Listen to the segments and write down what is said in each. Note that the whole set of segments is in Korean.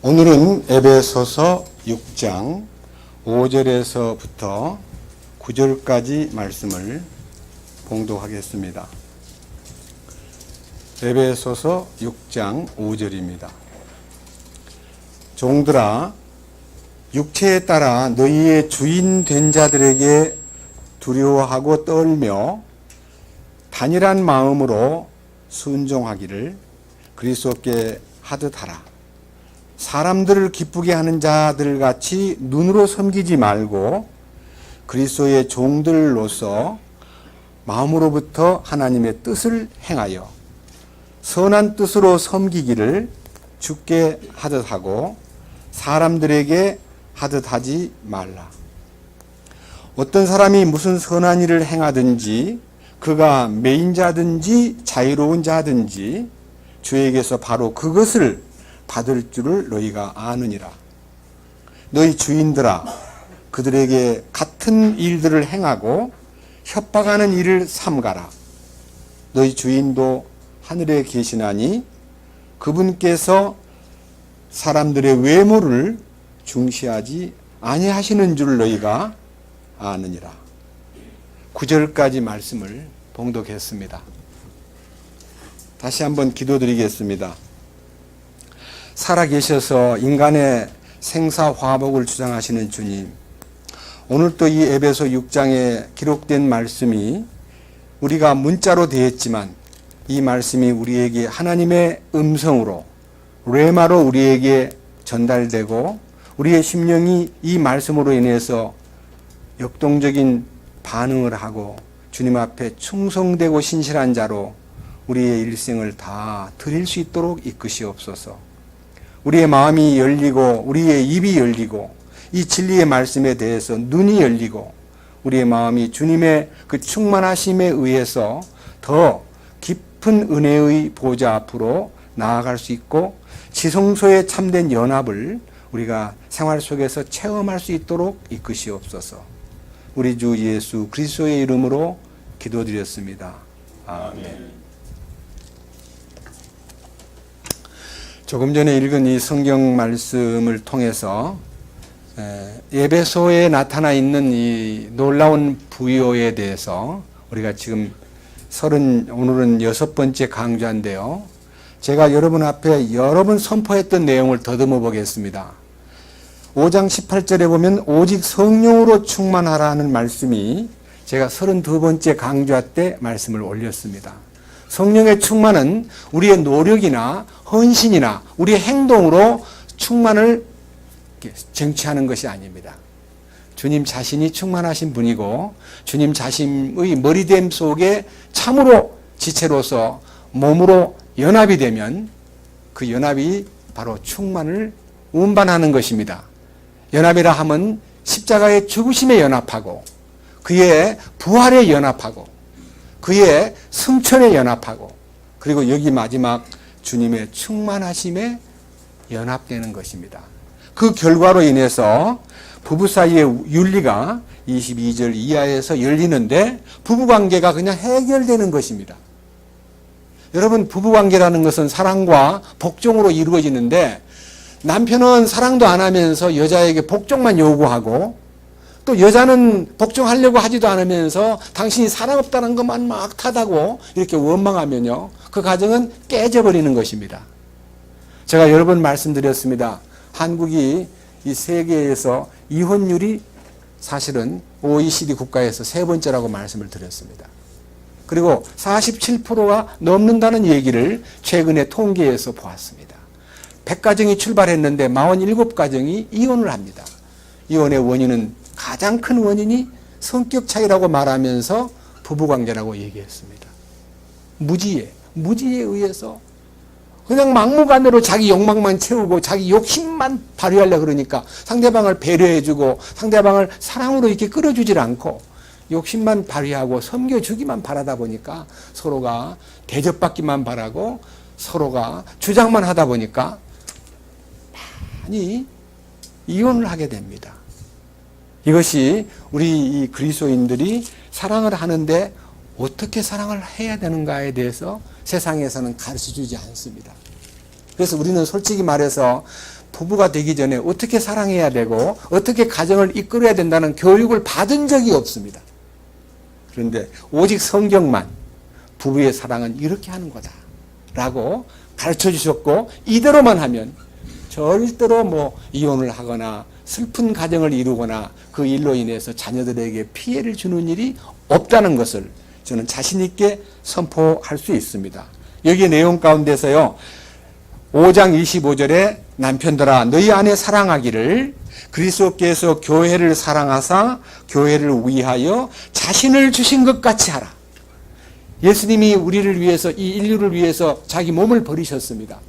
오늘은 에베소서 6장 5절에서부터 9절까지 말씀을 봉독하겠습니다. 에베소서 6장 5절입니다. 종들아, 육체에 따라 너희의 주인 된 자들에게 두려워하고 떨며 단일한 마음으로 순종하기를 그리스도께 하듯 하라. 사람들을 기쁘게 하는 자들 같이 눈으로 섬기지 말고 그리스도의 종들로서 마음으로부터 하나님의 뜻을 행하여 선한 뜻으로 섬기기를 주께 하듯 하고 사람들에게 하듯 하지 말라. 어떤 사람이 무슨 선한 일을 행하든지 그가 매인자든지 자유로운 자든지 주에게서 바로 그것을 받을 줄을 너희가 아느니라. 너희 주인들아, 그들에게 같은 일들을 행하고 협박하는 일을 삼가라. 너희 주인도 하늘에 계시나니 그분께서 사람들의 외모를 중시하지 아니하시는 줄 너희가 아느니라. 9절까지 말씀을 봉독했습니다. 다시 한번 기도드리겠습니다. 살아계셔서 인간의 생사화복을 주장하시는 주님, 오늘 또 이 에베소 6장에 기록된 말씀이 우리가 문자로 되었지만 이 말씀이 우리에게 하나님의 음성으로 레마로 우리에게 전달되고 우리의 심령이 이 말씀으로 인해서 역동적인 반응을 하고 주님 앞에 충성되고 신실한 자로 우리의 일생을 다 드릴 수 있도록 이끄시옵소서. 우리의 마음이 열리고 우리의 입이 열리고 이 진리의 말씀에 대해서 눈이 열리고 우리의 마음이 주님의 그 충만하심에 의해서 더 깊은 은혜의 보좌 앞으로 나아갈 수 있고 지성소의 참된 연합을 우리가 생활 속에서 체험할 수 있도록 이끄시옵소서. 우리 주 예수 그리스도의 이름으로 기도드렸습니다. 아멘. 조금 전에 읽은 이 성경 말씀을 통해서 에베소에 나타나 있는 이 놀라운 부요에 대해서 우리가 지금 오늘은 6번째 강좌인데요. 제가 여러분 앞에 여러 번 선포했던 내용을 더듬어 보겠습니다. 5장 18절에 보면 오직 성령으로 충만하라는 말씀이 제가 32번째 강좌 때 말씀을 올렸습니다. 성령의 충만은 우리의 노력이나 헌신이나 우리의 행동으로 충만을 쟁취하는 것이 아닙니다. 주님 자신이 충만하신 분이고 주님 자신의 머리됨 속에 참으로 지체로서 몸으로 연합이 되면 그 연합이 바로 충만을 운반하는 것입니다. 연합이라 함은 십자가의 죽으심에 연합하고 그의 부활에 연합하고 그의 승천에 연합하고 그리고 여기 마지막 주님의 충만하심에 연합되는 것입니다. 그 결과로 인해서 부부 사이의 윤리가 22절 이하에서 열리는데 부부관계가 그냥 해결되는 것입니다. 여러분, 부부관계라는 것은 사랑과 복종으로 이루어지는데 남편은 사랑도 안 하면서 여자에게 복종만 요구하고 또 여자는 복종하려고 하지도 않으면서 당신이 사랑 없다는 것만 막 타다고 이렇게 원망하면요, 그 가정은 깨져버리는 것입니다. 제가 여러 번 말씀드렸습니다. 한국이 이 세계에서 이혼율이 사실은 OECD 국가에서 3번째라고 말씀을 드렸습니다. 그리고 47%가 넘는다는 얘기를 최근에 통계에서 보았습니다. 100가정이 출발했는데 47가정이 이혼을 합니다. 이혼의 원인은 가장 큰 원인이 성격 차이라고 말하면서 부부관계라고 얘기했습니다. 무지에 의해서 그냥 막무가내로 자기 욕망만 채우고 자기 욕심만 발휘하려고 그러니까 상대방을 배려해주고 상대방을 사랑으로 이렇게 끌어주질 않고 욕심만 발휘하고 섬겨주기만 바라다 보니까 서로가 대접받기만 바라고 서로가 주장만 하다 보니까 많이 이혼을 하게 됩니다. 이것이 우리 이 그리스도인들이 사랑을 하는데 어떻게 사랑을 해야 되는가에 대해서 세상에서는 가르쳐주지 않습니다. 그래서 우리는 솔직히 말해서 부부가 되기 전에 어떻게 사랑해야 되고 어떻게 가정을 이끌어야 된다는 교육을 받은 적이 없습니다. 그런데 오직 성경만 부부의 사랑은 이렇게 하는 거다 라고 가르쳐 주셨고, 이대로만 하면 절대로 뭐 이혼을 하거나 슬픈 가정을 이루거나 그 일로 인해서 자녀들에게 피해를 주는 일이 없다는 것을 저는 자신 있게 선포할 수 있습니다. 여기 내용 가운데서요, 5장 25절에 남편들아 너희 아내 사랑하기를 그리스도께서 교회를 사랑하사 교회를 위하여 자신을 주신 것 같이 하라. 예수님이 우리를 위해서, 이 인류를 위해서 자기 몸을 버리셨습니다.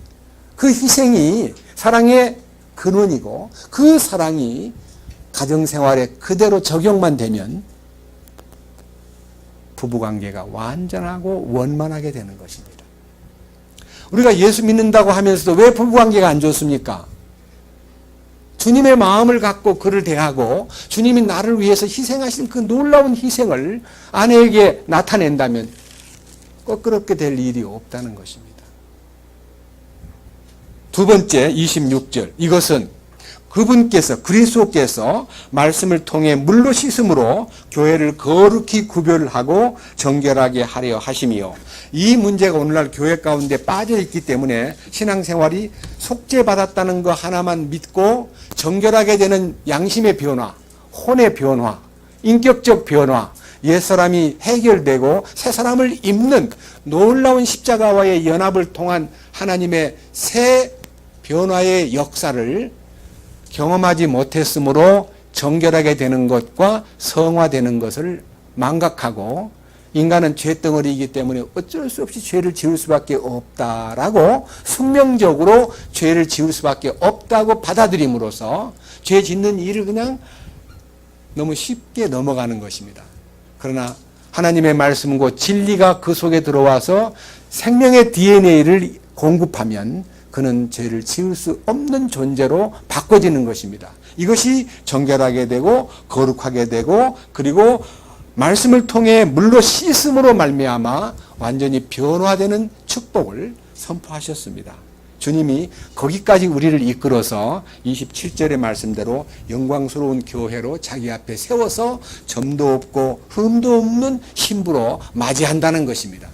그 희생이 사랑의 근원이고 그 사랑이 가정생활에 그대로 적용만 되면 부부관계가 완전하고 원만하게 되는 것입니다. 우리가 예수 믿는다고 하면서도 왜 부부관계가 안 좋습니까? 주님의 마음을 갖고 그를 대하고 주님이 나를 위해서 희생하신 그 놀라운 희생을 아내에게 나타낸다면 껄끄럽게 될 일이 없다는 것입니다. 두 번째 26절, 이것은 그분께서, 그리스도께서 말씀을 통해 물로 씻음으로 교회를 거룩히 구별하고 정결하게 하려 하심이요. 이 문제가 오늘날 교회 가운데 빠져 있기 때문에 신앙생활이 속죄받았다는 거 하나만 믿고 정결하게 되는 양심의 변화, 혼의 변화, 인격적 변화, 옛사람이 해결되고 새사람을 입는 놀라운 십자가와의 연합을 통한 하나님의 새 변화의 역사를 경험하지 못했으므로 정결하게 되는 것과 성화되는 것을 망각하고, 인간은 죄덩어리이기 때문에 어쩔 수 없이 죄를 지을 수밖에 없다라고 숙명적으로 죄를 지을 수밖에 없다고 받아들임으로써 죄 짓는 일을 그냥 너무 쉽게 넘어가는 것입니다. 그러나 하나님의 말씀과 진리가 그 속에 들어와서 생명의 DNA를 공급하면 그는 죄를 지을 수 없는 존재로 바꿔지는 것입니다. 이것이 정결하게 되고 거룩하게 되고, 그리고 말씀을 통해 물로 씻음으로 말미암아 완전히 변화되는 축복을 선포하셨습니다. 주님이 거기까지 우리를 이끌어서 27절의 말씀대로 영광스러운 교회로 자기 앞에 세워서 점도 없고 흠도 없는 신부로 맞이한다는 것입니다.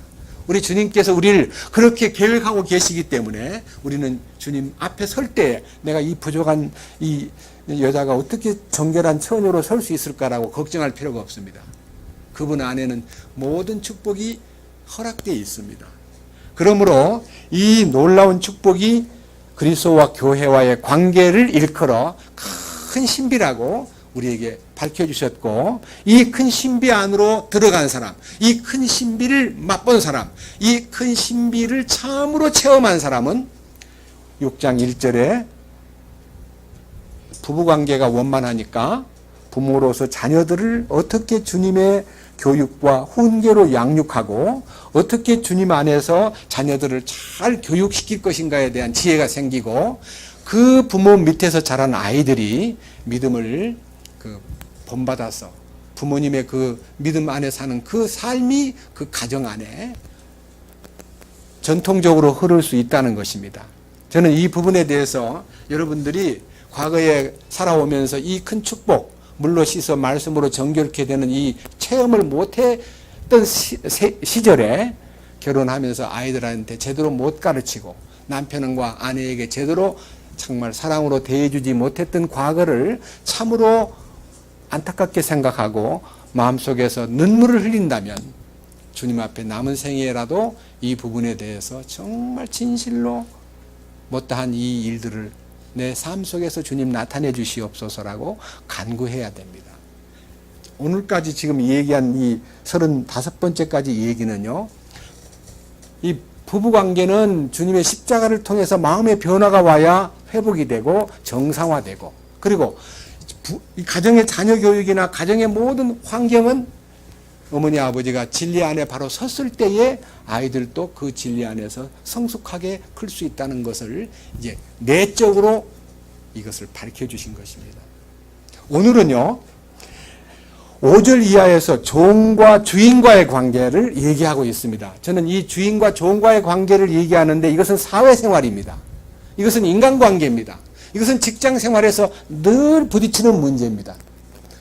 우리 주님께서 우리를 그렇게 계획하고 계시기 때문에 우리는 주님 앞에 설 때 내가 이 부족한 이 여자가 어떻게 정결한 처녀로 설 수 있을까라고 걱정할 필요가 없습니다. 그분 안에는 모든 축복이 허락되어 있습니다. 그러므로 이 놀라운 축복이 그리스도와 교회와의 관계를 일컬어 큰 신비라고 우리에게 밝혀주셨고, 이 큰 신비 안으로 들어간 사람, 이 큰 신비를 맛본 사람, 이 큰 신비를 참으로 체험한 사람은 6장 1절에 부부관계가 원만하니까 부모로서 자녀들을 어떻게 주님의 교육과 훈계로 양육하고 어떻게 주님 안에서 자녀들을 잘 교육시킬 것인가에 대한 지혜가 생기고, 그 부모 밑에서 자란 아이들이 믿음을 본받아서 부모님의 그 믿음 안에 사는 그 삶이 그 가정 안에 전통적으로 흐를 수 있다는 것입니다. 저는 이 부분에 대해서 여러분들이 과거에 살아오면서 이 큰 축복, 물로 씻어 말씀으로 정결케 되는 이 체험을 못했던 시절에 결혼하면서 아이들한테 제대로 못 가르치고 남편과 아내에게 제대로 정말 사랑으로 대해주지 못했던 과거를 참으로 안타깝게 생각하고 마음속에서 눈물을 흘린다면 주님 앞에 남은 생애라도 이 부분에 대해서 정말 진실로 못다한 이 일들을 내 삶 속에서 주님 나타내 주시옵소서라고 간구해야 됩니다. 오늘까지 지금 얘기한 이 35번째까지 얘기는요, 이 부부관계는 주님의 십자가를 통해서 마음의 변화가 와야 회복이 되고 정상화되고, 그리고 이 가정의 자녀 교육이나 가정의 모든 환경은 어머니 아버지가 진리 안에 바로 섰을 때에 아이들도 그 진리 안에서 성숙하게 클 수 있다는 것을 이제 내적으로 이것을 밝혀 주신 것입니다. 오늘은요, 5절 이하에서 종과 주인과의 관계를 얘기하고 있습니다. 저는 이 주인과 종과의 관계를 얘기하는데 이것은 사회생활입니다. 이것은 인간관계입니다. 이것은 직장 생활에서 늘 부딪히는 문제입니다.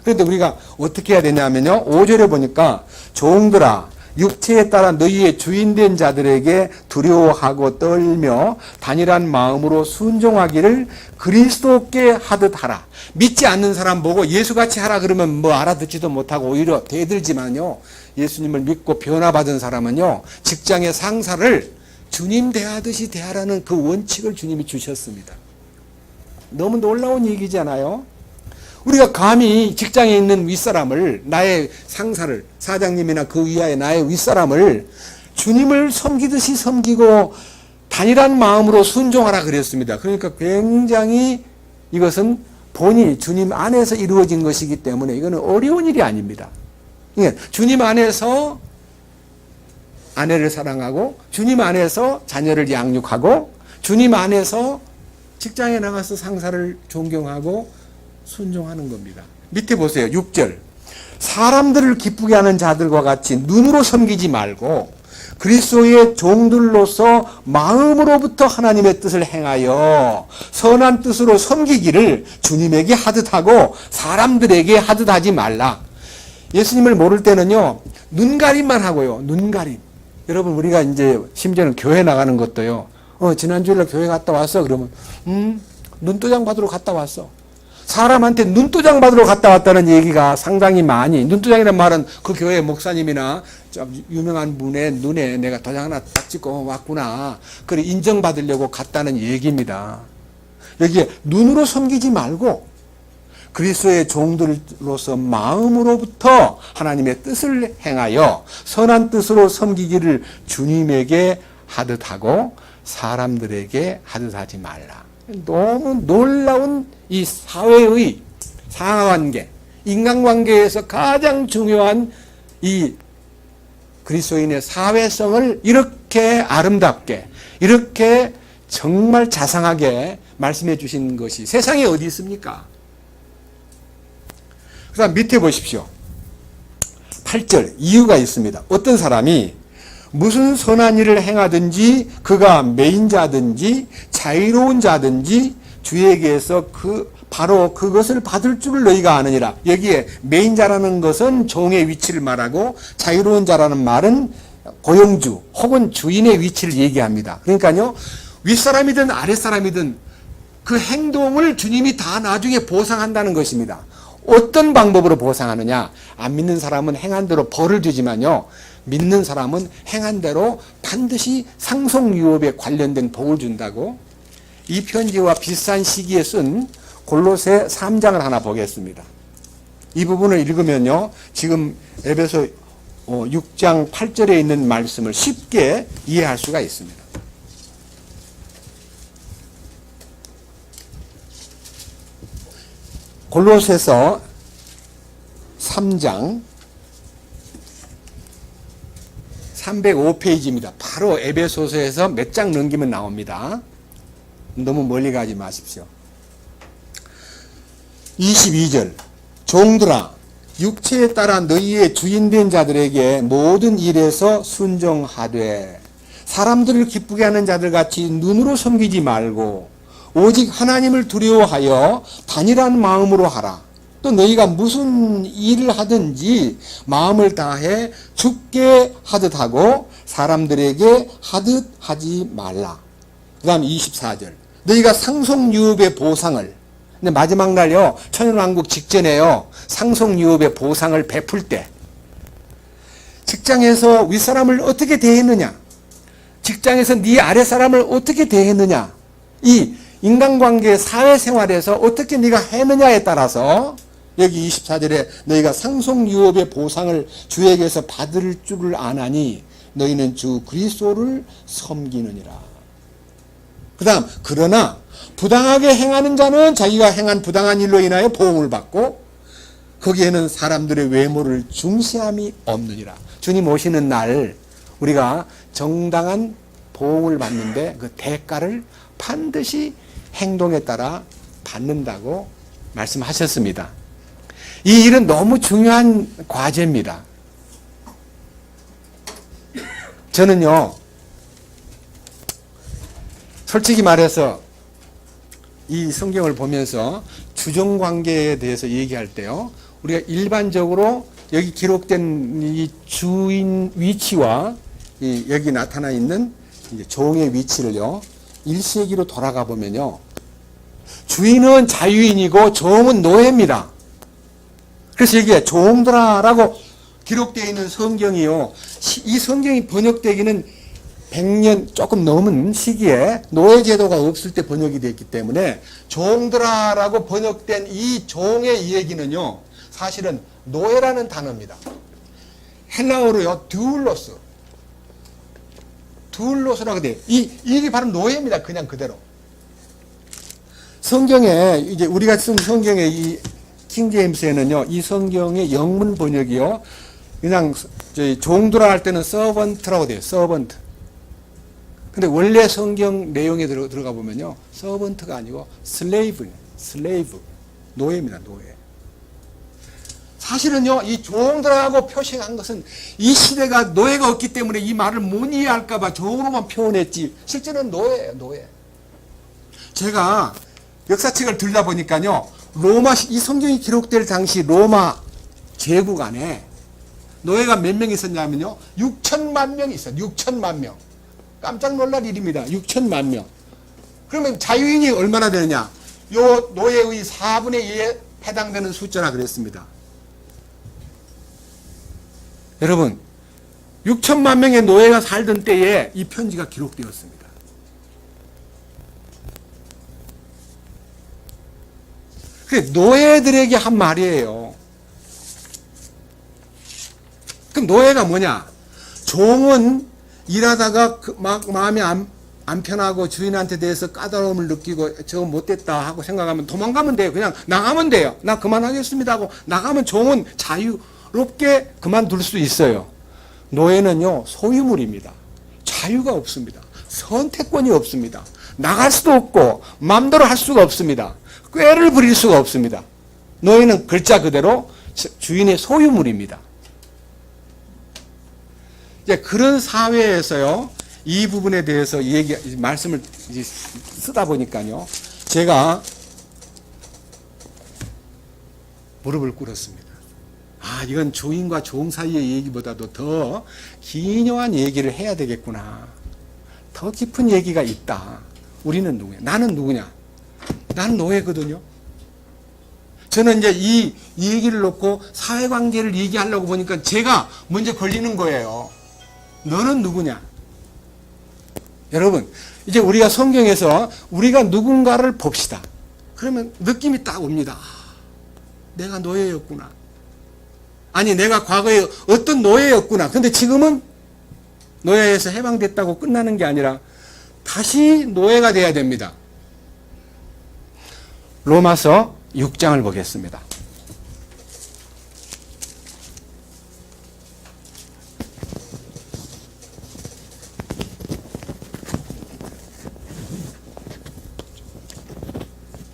그런데 우리가 어떻게 해야 되냐면요. 5절에 보니까 종들아 육체에 따라 너희의 주인된 자들에게 두려워하고 떨며 단일한 마음으로 순종하기를 그리스도께 하듯 하라. 믿지 않는 사람 보고 예수같이 하라 그러면 뭐 알아듣지도 못하고 오히려 대들지만요. 예수님을 믿고 변화받은 사람은요. 직장의 상사를 주님 대하듯이 대하라는 그 원칙을 주님이 주셨습니다. 너무 놀라운 얘기잖아요. 우리가 감히 직장에 있는 윗사람을, 나의 상사를, 사장님이나 그 위하의 나의 윗사람을 주님을 섬기듯이 섬기고 단일한 마음으로 순종하라 그랬습니다. 그러니까 굉장히 이것은 본이 주님 안에서 이루어진 것이기 때문에 이거는 어려운 일이 아닙니다. 주님 안에서 아내를 사랑하고 주님 안에서 자녀를 양육하고 주님 안에서 직장에 나가서 상사를 존경하고 순종하는 겁니다. 밑에 보세요. 6절. 사람들을 기쁘게 하는 자들과 같이 눈으로 섬기지 말고 그리스도의 종들로서 마음으로부터 하나님의 뜻을 행하여 선한 뜻으로 섬기기를 주님에게 하듯 하고 사람들에게 하듯 하지 말라. 예수님을 모를 때는요. 눈가림만 하고요. 눈가림. 여러분 우리가 이제 심지어는 교회 나가는 것도요. 지난 주일날 교회 갔다 왔어. 그러면 눈도장 받으러 갔다 왔어. 사람한테 눈도장 받으러 갔다 왔다는 얘기가 상당히 많이, 눈도장이라는 말은 그 교회 목사님이나 유명한 분의 눈에 내가 도장 하나 딱 찍고 왔구나. 그래 인정받으려고 갔다는 얘기입니다. 여기에 눈으로 섬기지 말고 그리스도의 종들로서 마음으로부터 하나님의 뜻을 행하여 선한 뜻으로 섬기기를 주님에게 하듯 하고 사람들에게 하듯 하지 말라. 너무 놀라운 이 사회의 상하관계, 인간관계에서 가장 중요한 이 그리스도인의 사회성을 이렇게 아름답게, 이렇게 정말 자상하게 말씀해 주신 것이 세상에 어디 있습니까? 그 다음 밑에 보십시오. 8절 이유가 있습니다. 어떤 사람이 무슨 선한 일을 행하든지 그가 매인자든지 자유로운 자든지 주에게서 바로 그것을 받을 줄을 너희가 아느니라. 여기에 매인자라는 것은 종의 위치를 말하고 자유로운 자라는 말은 고용주 혹은 주인의 위치를 얘기합니다. 그러니까요. 윗사람이든 아랫사람이든 그 행동을 주님이 다 나중에 보상한다는 것입니다. 어떤 방법으로 보상하느냐? 안 믿는 사람은 행한 대로 벌을 주지만요. 믿는 사람은 행한 대로 반드시 상속유업에 관련된 복을 준다고. 이 편지와 비슷한 시기에 쓴 골로새 3장을 하나 보겠습니다. 이 부분을 읽으면요. 지금 에베소 6장 8절에 있는 말씀을 쉽게 이해할 수가 있습니다. 골로새서 3장 305페이지입니다. 바로 에베소서에서 몇 장 넘기면 나옵니다. 너무 멀리 가지 마십시오. 22절 종들아 육체에 따라 너희의 주인된 자들에게 모든 일에서 순종하되 사람들을 기쁘게 하는 자들같이 눈으로 섬기지 말고 오직 하나님을 두려워하여 단일한 마음으로 하라. 또 너희가 무슨 일을 하든지 마음을 다해 주께 하듯 하고 사람들에게 하듯 하지 말라. 그 다음 24절 너희가 상속유업의 보상을, 근데 마지막 날요 천연왕국 직전에요 상속유업의 보상을 베풀 때 직장에서 윗사람을 어떻게 대했느냐, 직장에서 네 아랫사람을 어떻게 대했느냐, 이 인간관계 사회생활에서 어떻게 네가 했느냐에 따라서 여기 24절에 너희가 상속유업의 보상을 주에게서 받을 줄을 아나니 너희는 주 그리스도를 섬기느니라. 그 다음 그러나 부당하게 행하는 자는 자기가 행한 부당한 일로 인하여 보응을 받고 거기에는 사람들의 외모를 중시함이 없느니라. 주님 오시는 날 우리가 정당한 보응을 받는데 그 대가를 반드시 행동에 따라 받는다고 말씀하셨습니다. 이 일은 너무 중요한 과제입니다. 저는요, 솔직히 말해서 이 성경을 보면서 주종관계에 대해서 얘기할 때요, 우리가 일반적으로 여기 기록된 이 주인 위치와 여기 나타나 있는 이제 종의 위치를요, 1세기로 돌아가 보면요, 주인은 자유인이고 종은 노예입니다. 그래서 여기에 종들아라고 기록되어 있는 성경이요, 이 성경이 번역되기는 100년 조금 넘은 시기에 노예제도가 없을 때 번역이 됐기 때문에 종들아라고 번역된 이 종의 얘기는요, 사실은 노예라는 단어입니다. 헬라어로요, 두울로스라고 돼요. 이게 바로 노예입니다. 그냥 그대로. 성경에, 이제 우리가 쓴 성경의 이 킹제임스에는요, 이 성경의 영문 번역이요, 그냥 종들아 할 때는 서번트라고 돼요. 서번트. 근데 원래 성경 내용에 들어가 보면요, 서번트가 아니고 슬레이브, 노예입니다. 노예. 사실은요, 이 종들하고 표시한 것은 이 시대가 노예가 없기 때문에 이 말을 못 이해할까봐 종으로만 표현했지, 실제는 노예예요, 노예. 제가 역사책을 들다 보니까요, 이 성경이 기록될 당시 로마 제국 안에 노예가 몇 명 있었냐면요, 6천만 명이 있어요. 6천만 명. 깜짝 놀랄 일입니다. 6천만 명. 그러면 자유인이 얼마나 되느냐? 요 노예의 4분의 2에 해당되는 숫자라 그랬습니다. 여러분, 6천만 명의 노예가 살던 때에 이 편지가 기록되었습니다. 그래, 노예들에게 한 말이에요. 그럼 노예가 뭐냐? 종은 일하다가 막 마음이 안 편하고 주인한테 대해서 까다로움을 느끼고 저거 못됐다 하고 생각하면 도망가면 돼요. 그냥 나가면 돼요. 나 그만하겠습니다 하고 나가면 종은 자유롭게 그만둘 수 있어요. 노예는요, 소유물입니다. 자유가 없습니다. 선택권이 없습니다. 나갈 수도 없고 마음대로 할 수가 없습니다. 꾀를 부릴 수가 없습니다. 노예는 글자 그대로 주인의 소유물입니다. 이제 그런 사회에서요, 이 부분에 대해서 말씀을 쓰다 보니까요, 제가 무릎을 꿇었습니다. 아, 이건 주인과 종 사이의 얘기보다도 더 기묘한 얘기를 해야 되겠구나. 더 깊은 얘기가 있다. 우리는 누구냐? 나는 누구냐? 나는 노예거든요. 저는 이제 이 얘기를 놓고 사회관계를 얘기하려고 보니까 제가 먼저 걸리는 거예요. 너는 누구냐? 여러분, 이제 우리가 성경에서 우리가 누군가를 봅시다. 그러면 느낌이 딱 옵니다. 내가 노예였구나. 아니, 내가 과거에 어떤 노예였구나. 근데 지금은 노예에서 해방됐다고 끝나는 게 아니라 다시 노예가 돼야 됩니다. 로마서 6장을 보겠습니다.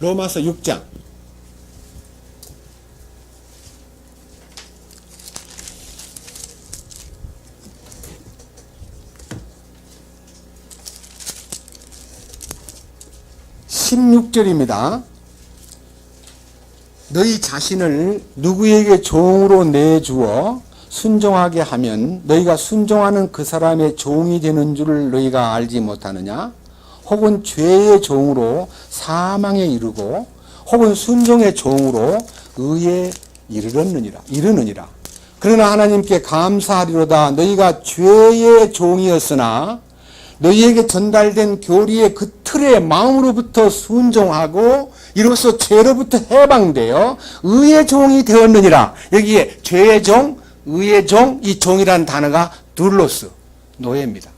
로마서 6장. (16절입니다) 너희 자신을 누구에게 종으로 내주어 순종하게 하면 너희가 순종하는 그 사람의 종이 되는 줄을 너희가 알지 못하느냐? 혹은 죄의 종으로 사망에 이르고 혹은 순종의 종으로 의에 이르느니라. 그러나 하나님께 감사하리로다. 너희가 죄의 종이었으나 너희에게 전달된 교리의 그 틀에 마음으로부터 순종하고 이로써 죄로부터 해방되어 의의 종이 되었느니라. 여기에 죄의 종, 의의 종, 이 종이라는 단어가 둘로스, 노예입니다.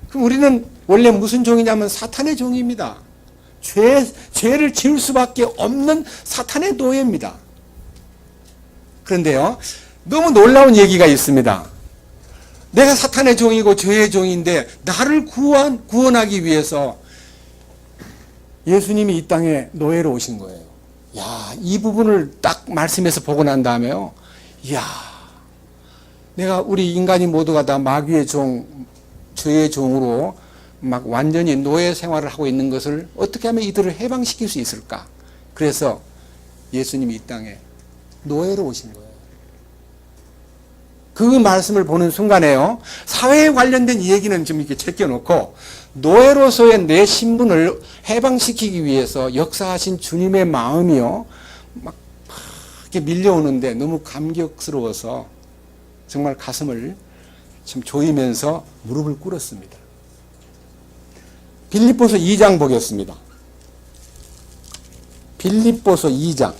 그럼 우리는 원래 무슨 종이냐면 사탄의 종입니다. 죄를 지을 수밖에 없는 사탄의 노예입니다. 그런데요, 너무 놀라운 얘기가 있습니다. 내가 사탄의 종이고 죄의 종인데 나를 구원하기 위해서 예수님이 이 땅에 노예로 오신 거예요. 야, 이 부분을 딱 말씀에서 보고 난 다음에요, 이야, 우리 인간이 모두가 다 마귀의 종, 죄의 종으로 막 완전히 노예 생활을 하고 있는 것을 어떻게 하면 이들을 해방시킬 수 있을까? 그래서 예수님이 이 땅에 노예로 오신 거예요. 그 말씀을 보는 순간에요, 사회에 관련된 이 얘기는 좀 이렇게 제껴놓고 노예로서의 내 신분을 해방시키기 위해서 역사하신 주님의 마음이요, 막 이렇게 밀려오는데 너무 감격스러워서 정말 가슴을 좀 조이면서 무릎을 꿇었습니다. 빌립보서 2장 보겠습니다. 빌립보서 2장.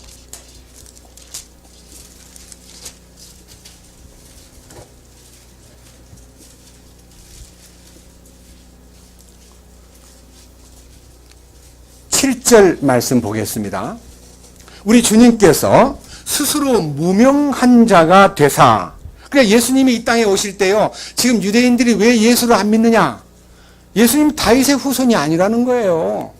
절 말씀 보겠습니다. 우리 주님께서 스스로 무명한 자가 되사, 그러니까 예수님이 이 땅에 오실 때요, 지금 유대인들이 왜 예수를 안 믿느냐? 예수님 다윗의 후손이 아니라는 거예요.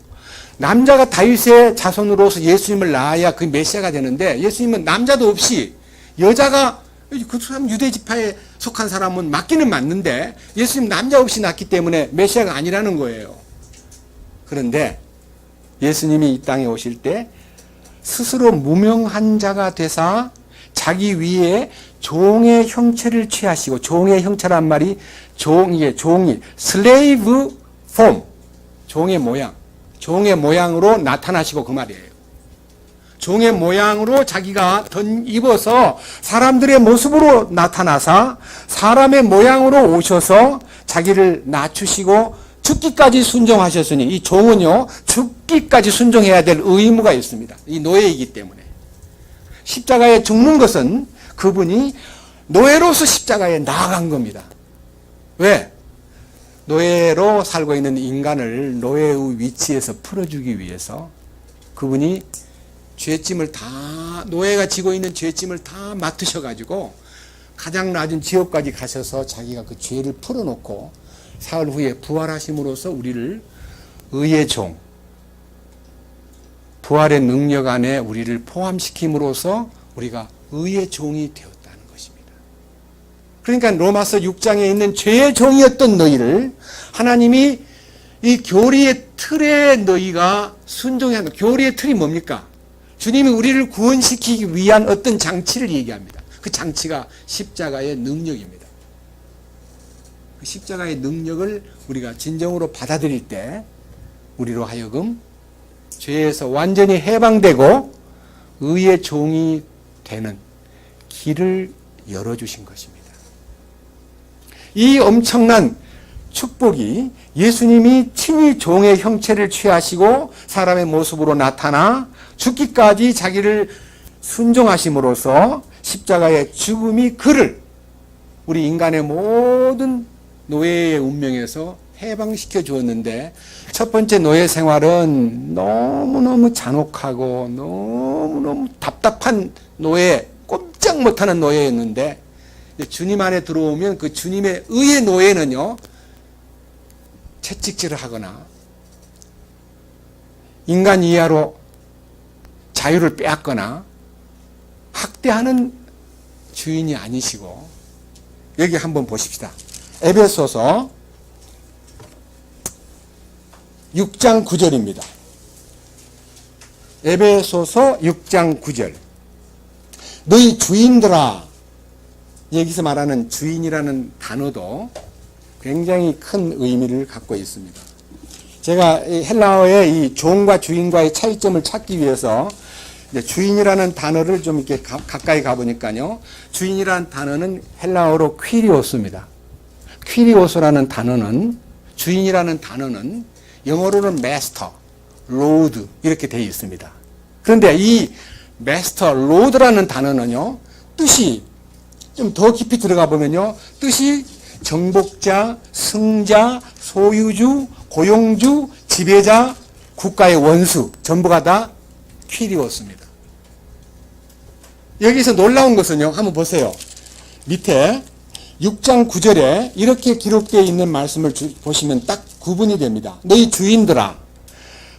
남자가 다윗의 자손으로서 예수님을 낳아야 그 메시아가 되는데, 예수님은 남자도 없이 여자가, 그 사람 유대 지파에 속한 사람은 맞기는 맞는데 예수님 남자 없이 낳기 때문에 메시아가 아니라는 거예요. 그런데 예수님이 이 땅에 오실 때 스스로 무명한 자가 되사 자기 위에 종의 형체를 취하시고, 종의 형체란 말이 종이 슬레이브 폼, 종의 모양으로 나타나시고 그 말이에요. 종의 모양으로 자기가 입어서 사람들의 모습으로 나타나사 사람의 모양으로 오셔서 자기를 낮추시고 죽기까지 순종하셨으니, 이 종은요 죽기까지 순종해야 될 의무가 있습니다. 이 노예이기 때문에. 십자가에 죽는 것은 그분이 노예로서 십자가에 나아간 겁니다. 왜? 노예로 살고 있는 인간을 노예의 위치에서 풀어주기 위해서 그분이 죄짐을 다, 노예가 지고 있는 죄짐을 다 맡으셔가지고 가장 낮은 지옥까지 가셔서 자기가 그 죄를 풀어놓고 사흘 후에 부활하심으로써 우리를 의의 종, 부활의 능력 안에 우리를 포함시킴으로써 우리가 의의 종이 되었다는 것입니다. 그러니까 로마서 6장에 있는 죄의 종이었던 너희를 하나님이 이 교리의 틀에 너희가 순종해야 한다. 교리의 틀이 뭡니까? 주님이 우리를 구원시키기 위한 어떤 장치를 얘기합니다. 그 장치가 십자가의 능력입니다. 그 십자가의 능력을 우리가 진정으로 받아들일 때 우리로 하여금 죄에서 완전히 해방되고 의의 종이 되는 길을 열어주신 것입니다. 이 엄청난 축복이 예수님이 친히 종의 형체를 취하시고 사람의 모습으로 나타나 죽기까지 자기를 순종하심으로써 십자가의 죽음이 그를 우리 인간의 모든 노예의 운명에서 해방시켜 주었는데, 첫 번째 노예 생활은 너무너무 잔혹하고 너무너무 답답한 노예, 꼼짝 못하는 노예였는데, 주님 안에 들어오면 그 주님의 의의 노예는요, 채찍질을 하거나 인간 이하로 자유를 빼앗거나 학대하는 주인이 아니시고, 여기 한번 보십시다. 에베소서 6장 9절입니다. 에베소서 6장 9절. 너희 주인들아, 여기서 말하는 주인이라는 단어도 굉장히 큰 의미를 갖고 있습니다. 제가 헬라어의 이 종과 주인과의 차이점을 찾기 위해서 주인이라는 단어를 좀 이렇게 가까이 가보니까요, 주인이라는 단어는 헬라어로 퀴리오스입니다. 퀴리오스라는 단어는, 주인이라는 단어는 영어로는 마스터, 로드 이렇게 되어 있습니다. 그런데 이 마스터, 로드라는 단어는요, 뜻이 좀 더 깊이 들어가 보면요, 뜻이 정복자, 승자, 소유주, 고용주, 지배자, 국가의 원수, 전부가 다 퀴리오스입니다. 여기서 놀라운 것은요, 한번 보세요. 밑에 6장 9절에 이렇게 기록되어 있는 말씀을 보시면 딱 구분이 됩니다. 너희 주인들아,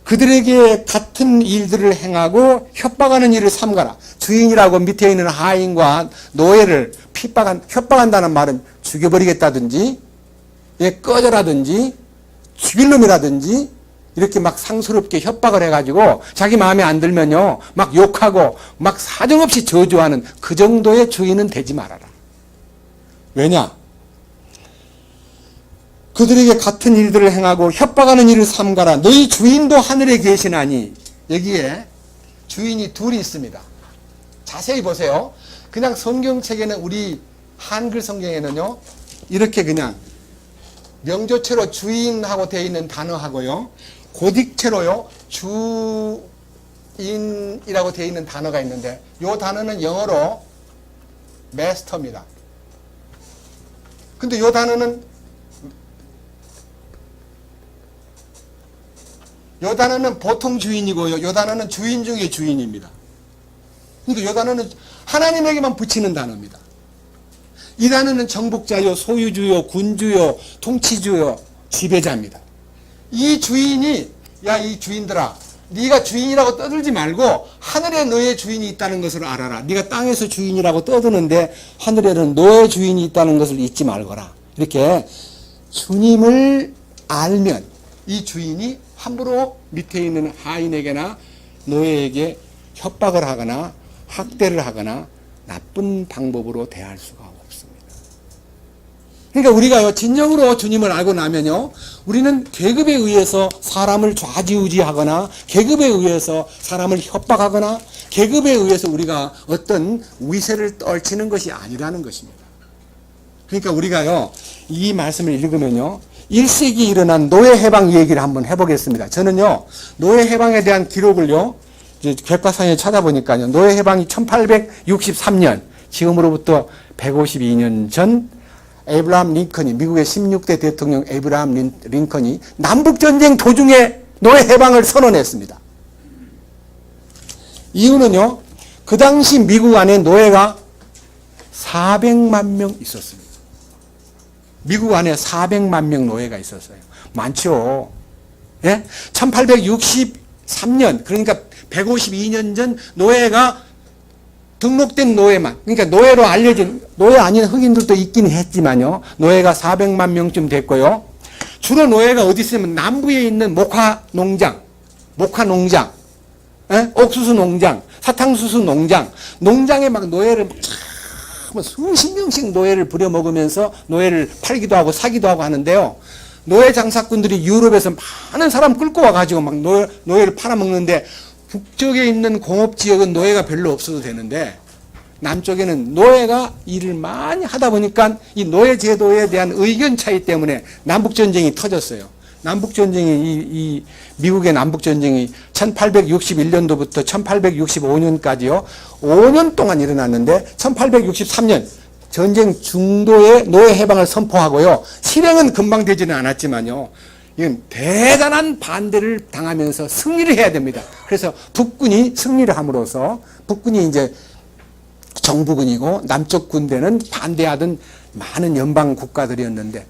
그들에게 같은 일들을 행하고 협박하는 일을 삼가라. 주인이라고 밑에 있는 하인과 노예를 협박한다는 말은 죽여버리겠다든지, 꺼져라든지, 죽일 놈이라든지 이렇게 막 상스럽게 협박을 해가지고 자기 마음에 안 들면요 막 욕하고 막 사정없이 저주하는 그 정도의 주인은 되지 말아라. 왜냐? 그들에게 같은 일들을 행하고 협박하는 일을 삼가라. 너희 주인도 하늘에 계시나니. 여기에 주인이 둘이 있습니다. 자세히 보세요. 그냥 성경책에는 우리 한글 성경에는요 이렇게 그냥 명조체로 주인하고 되어 있는 단어하고요 고딕체로요 주인이라고 되어 있는 단어가 있는데 이 단어는 영어로 마스터입니다. 근데 이 단어는 보통 주인이고요. 이 단어는 주인 중에 주인입니다. 그러니까 이 단어는 하나님에게만 붙이는 단어입니다. 이 단어는 정복자요, 소유주요, 군주요, 통치주요, 지배자입니다. 이 주인이 야 이 주인들아 네가 주인이라고 떠들지 말고 하늘에 너의 주인이 있다는 것을 알아라. 네가 땅에서 주인이라고 떠드는데 하늘에는 너의 주인이 있다는 것을 잊지 말거라. 이렇게 주님을 알면 이 주인이 함부로 밑에 있는 하인에게나 노예에게 협박을 하거나 학대를 하거나 나쁜 방법으로 대할 수가 없습니다. 그러니까 우리가요 진정으로 주님을 알고 나면요 우리는 계급에 의해서 사람을 좌지우지하거나 계급에 의해서 사람을 협박하거나 계급에 의해서 우리가 어떤 위세를 떨치는 것이 아니라는 것입니다. 그러니까 우리가요 이 말씀을 읽으면요 1세기 일어난 노예 해방 얘기를 한번 해보겠습니다. 저는요 노예 해방에 대한 기록을요 백과사전에 찾아보니까요 노예 해방이 1863년 지금으로부터 152년 전 에이브라함 링컨이 미국의 16대 대통령 에이브라함 링컨이 남북전쟁 도중에 노예 해방을 선언했습니다. 이유는요 그 당시 미국 안에 노예가 400만 명 있었습니다. 미국 안에 400만 명 노예가 있었어요. 많죠. 예? 1863년 그러니까 152년 전 노예가 등록된 노예만 그러니까 노예로 알려진 노예 아닌 흑인들도 있긴 했지만요. 노예가 400만 명쯤 됐고요. 주로 노예가 어디 있으면 남부에 있는 목화 농장, 예? 옥수수 농장, 사탕수수 농장, 농장에 막 노예를 수십 명씩 노예를 부려먹으면서 노예를 팔기도 하고 사기도 하고 하는데요. 노예 장사꾼들이 유럽에서 많은 사람 끌고 와가지고 막 노예를 팔아먹는데 북쪽에 있는 공업지역은 노예가 별로 없어도 되는데 남쪽에는 노예가 일을 많이 하다 보니까 이 노예 제도에 대한 의견 차이 때문에 남북전쟁이 터졌어요. 남북전쟁이 미국의 남북전쟁이 1861년도부터 1865년까지요. 5년 동안 일어났는데 1863년 전쟁 중도에 노예 해방을 선포하고요. 실행은 금방 되지는 않았지만요. 이건 대단한 반대를 당하면서 승리를 해야 됩니다. 그래서 북군이 승리를 함으로써 북군이 이제 정부군이고 남쪽 군대는 반대하던 많은 연방 국가들이었는데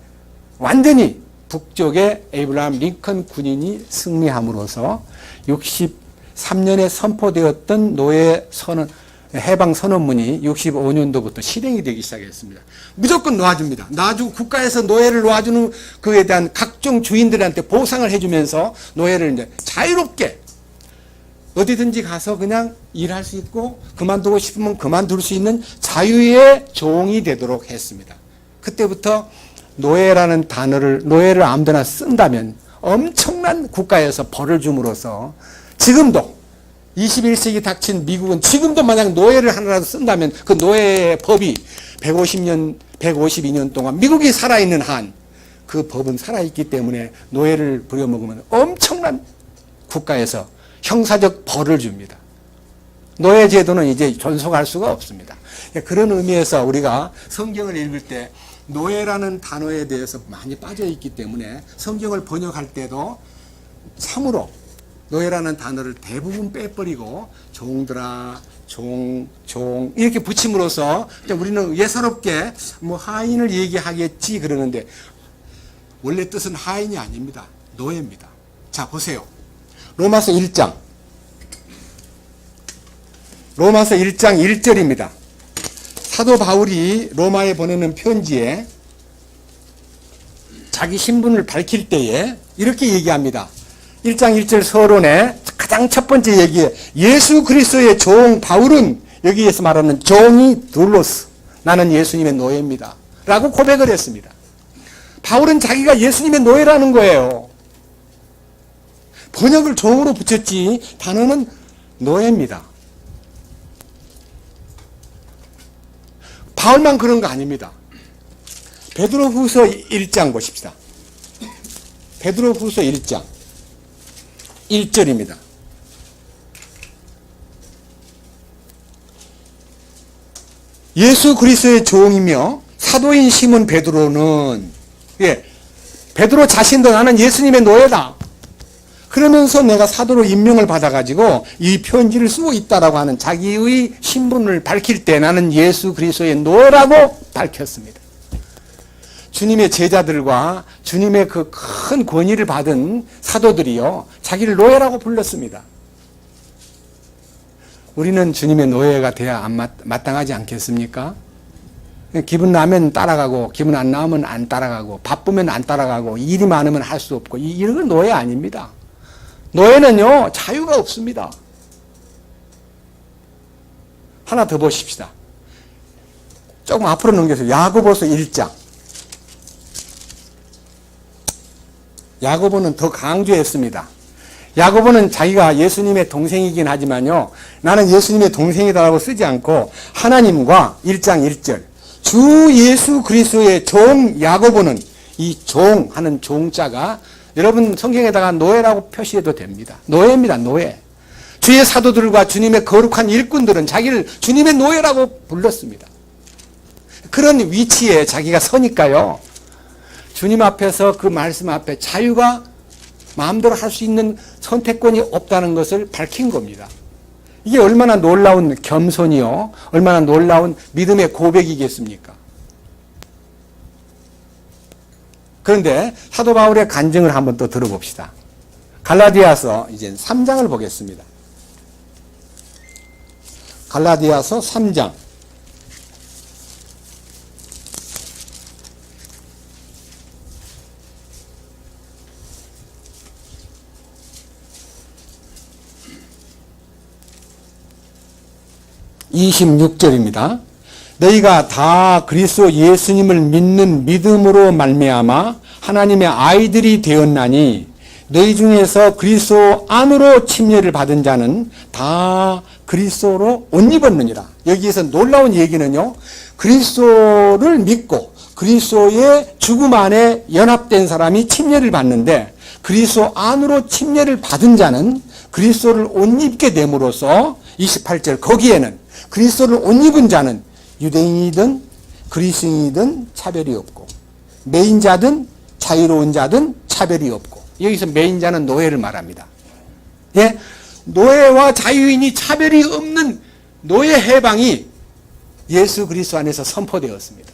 완전히 북쪽의 에이브라함 링컨 군인이 승리함으로써 63년에 선포되었던 노예 선언, 해방 선언문이 65년도부터 실행이 되기 시작했습니다. 무조건 놓아줍니다. 놔주고 국가에서 노예를 놓아주는 그에 대한 각종 주인들한테 보상을 해주면서 노예를 이제 자유롭게 어디든지 가서 그냥 일할 수 있고 그만두고 싶으면 그만둘 수 있는 자유의 종이 되도록 했습니다. 그때부터 노예라는 단어를 노예를 아무데나 쓴다면 엄청난 국가에서 벌을 줌으로써 지금도 21세기 닥친 미국은 지금도 만약 노예를 하나라도 쓴다면 그 노예의 법이 152년 동안 미국이 살아있는 한 그 법은 살아있기 때문에 노예를 부려먹으면 엄청난 국가에서 형사적 벌을 줍니다. 노예 제도는 이제 존속할 수가 없습니다. 그런 의미에서 우리가 성경을 읽을 때 노예라는 단어에 대해서 많이 빠져 있기 때문에 성경을 번역할 때도 참으로 노예라는 단어를 대부분 빼버리고 종들아, 종 이렇게 붙임으로써 우리는 예사롭게 뭐 하인을 얘기하겠지 그러는데 원래 뜻은 하인이 아닙니다. 노예입니다. 자 보세요. 로마서 1장 1절입니다. 사도 바울이 로마에 보내는 편지에 자기 신분을 밝힐 때에 이렇게 얘기합니다. 1장 1절 서론의 가장 첫 번째 얘기에 예수 그리스도의 종 바울은 여기에서 말하는 종이 둘로스, 나는 예수님의 노예입니다 라고 고백을 했습니다. 바울은 자기가 예수님의 노예라는 거예요. 번역을 종으로 붙였지 단어는 노예입니다. 바울만 그런 거 아닙니다. 베드로후서 1장 보십시다. 베드로후서 1장 1절입니다. 예수 그리스도의 종이며 사도인 시몬 베드로는 베드로 자신도 나는 예수님의 노예다. 그러면서 내가 사도로 임명을 받아가지고 이 편지를 쓰고 있다라고 하는 자기의 신분을 밝힐 때 나는 예수 그리스도의 노예라고 밝혔습니다. 주님의 제자들과 주님의 그 큰 권위를 받은 사도들이요, 자기를 노예라고 불렀습니다. 우리는 주님의 노예가 돼야 마땅하지 않겠습니까? 기분 나면 따라가고, 기분 안 나오면 안 따라가고, 바쁘면 안 따라가고, 일이 많으면 할 수 없고, 이런 건 노예 아닙니다. 노예는요, 자유가 없습니다. 하나 더 보십시다. 조금 앞으로 넘겨서 야고보서 1장. 야고보는 더 강조했습니다. 야고보는 자기가 예수님의 동생이긴 하지만요, 나는 예수님의 동생이다라고 쓰지 않고 하나님과 1장 1절 주 예수 그리스도의 종 야고보는 이 종 하는 종자가 여러분 성경에다가 노예라고 표시해도 됩니다. 노예입니다. 노예. 주의 사도들과 주님의 거룩한 일꾼들은 자기를 주님의 노예라고 불렀습니다. 그런 위치에 자기가 서니까요, 주님 앞에서 그 말씀 앞에 자유가 마음대로 할 수 있는 선택권이 없다는 것을 밝힌 겁니다. 이게 얼마나 놀라운 겸손이요, 얼마나 놀라운 믿음의 고백이겠습니까? 그런데 사도 바울의 간증을 한번 또 들어봅시다. 갈라디아서 이제 3장을 보겠습니다. 갈라디아서 3장 26절입니다. 너희가 다 그리스도 예수님을 믿는 믿음으로 말미암아 하나님의 아이들이 되었나니 너희 중에서 그리스도 안으로 침례를 받은 자는 다 그리스도로 옷 입었느니라. 여기에서 놀라운 얘기는요, 그리스도를 믿고 그리스도의 죽음 안에 연합된 사람이 침례를 받는데 그리스도 안으로 침례를 받은 자는 그리스도를 옷 입게 됨으로써 28절 거기에는 그리스도를 옷 입은 자는 유대인이든 그리스인이든 차별이 없고 매인자든 자유로운 자든 차별이 없고, 여기서 매인자는 노예를 말합니다. 예? 노예와 자유인이 차별이 없는 노예 해방이 예수 그리스도 안에서 선포되었습니다.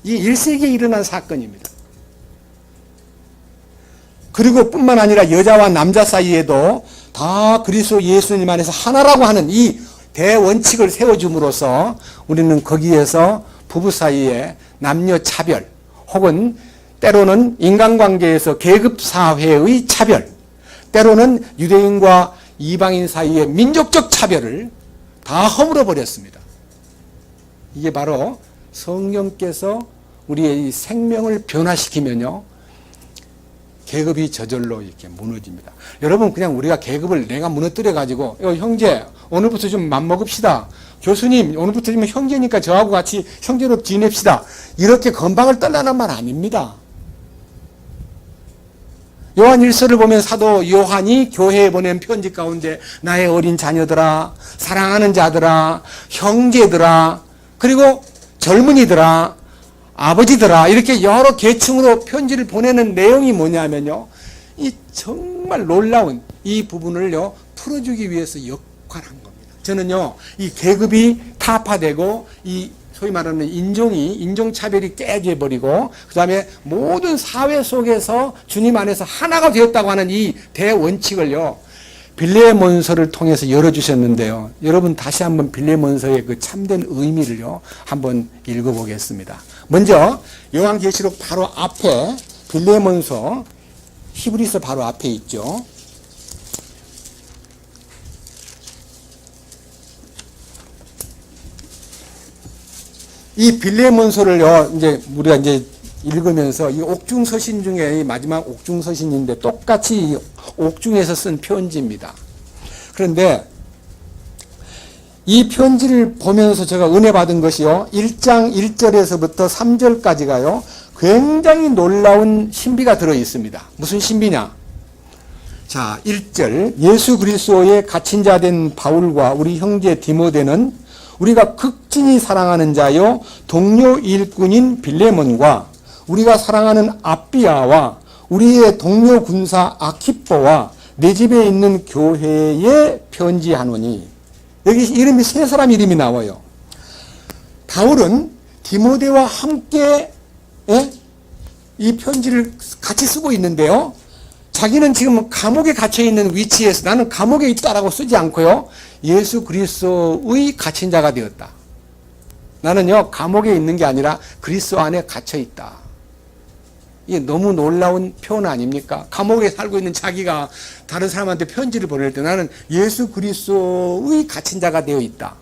이 1세기에 일어난 사건입니다. 그리고 뿐만 아니라 여자와 남자 사이에도 다 그리스도 예수님 안에서 하나라고 하는 이 대원칙을 세워줌으로써 우리는 거기에서 부부 사이에 남녀 차별 혹은 때로는 인간관계에서 계급사회의 차별, 때로는 유대인과 이방인 사이의 민족적 차별을 다 허물어 버렸습니다. 이게 바로 성령께서 우리의 이 생명을 변화시키면요, 계급이 저절로 이렇게 무너집니다. 여러분, 그냥 우리가 계급을 내가 무너뜨려 가지고 형제 오늘부터 좀 맘먹읍시다, 교수님 오늘부터 좀 형제니까 저하고 같이 형제로 지냅시다, 이렇게 건방을 떨라는 말 아닙니다. 요한 1서를 보면 사도 요한이 교회에 보낸 편지 가운데 나의 어린 자녀들아, 사랑하는 자들아, 형제들아, 그리고 젊은이들아, 아버지들아, 이렇게 여러 계층으로 편지를 보내는 내용이 뭐냐면요, 이 정말 놀라운 이 부분을요 풀어주기 위해서 역할한 겁니다. 저는요, 이 계급이 타파되고 이 소위 말하는 인종차별이 깨져버리고 그 다음에 모든 사회 속에서 주님 안에서 하나가 되었다고 하는 이 대원칙을요 빌레몬서를 통해서 열어주셨는데요, 여러분 다시 한번 빌레몬서의 그 참된 의미를요 한번 읽어보겠습니다. 먼저 요한계시록 바로 앞에 빌레몬서 히브리서 바로 앞에 있죠. 이 빌레몬서를요, 이제 우리가 이제 읽으면서 이 옥중서신 중에 마지막 옥중서신인데 똑같이 옥중에서 쓴 편지입니다. 그런데 이 편지를 보면서 제가 은혜 받은 것이요, 1장 1절에서부터 3절까지가요, 굉장히 놀라운 신비가 들어 있습니다. 무슨 신비냐? 자, 1절. 예수 그리스도의 갇힌 자 된 바울과 우리 형제 디모데는 우리가 극진히 사랑하는 자요, 동료 일꾼인 빌레몬과 우리가 사랑하는 아비아와 우리의 동료 군사 아키포와 내 집에 있는 교회에 편지하노니. 여기 이름이 세 사람 이름이 나와요. 바울은 디모데와 함께 이 편지를 같이 쓰고 있는데요. 자기는 지금 감옥에 갇혀 있는 위치에서 나는 감옥에 있다라고 쓰지 않고요, 예수 그리스도의 갇힌 자가 되었다. 나는요, 감옥에 있는 게 아니라 그리스도 안에 갇혀 있다. 이게 너무 놀라운 표현 아닙니까? 감옥에 살고 있는 자기가 다른 사람한테 편지를 보낼 때 나는 예수 그리스도의 갇힌 자가 되어 있다.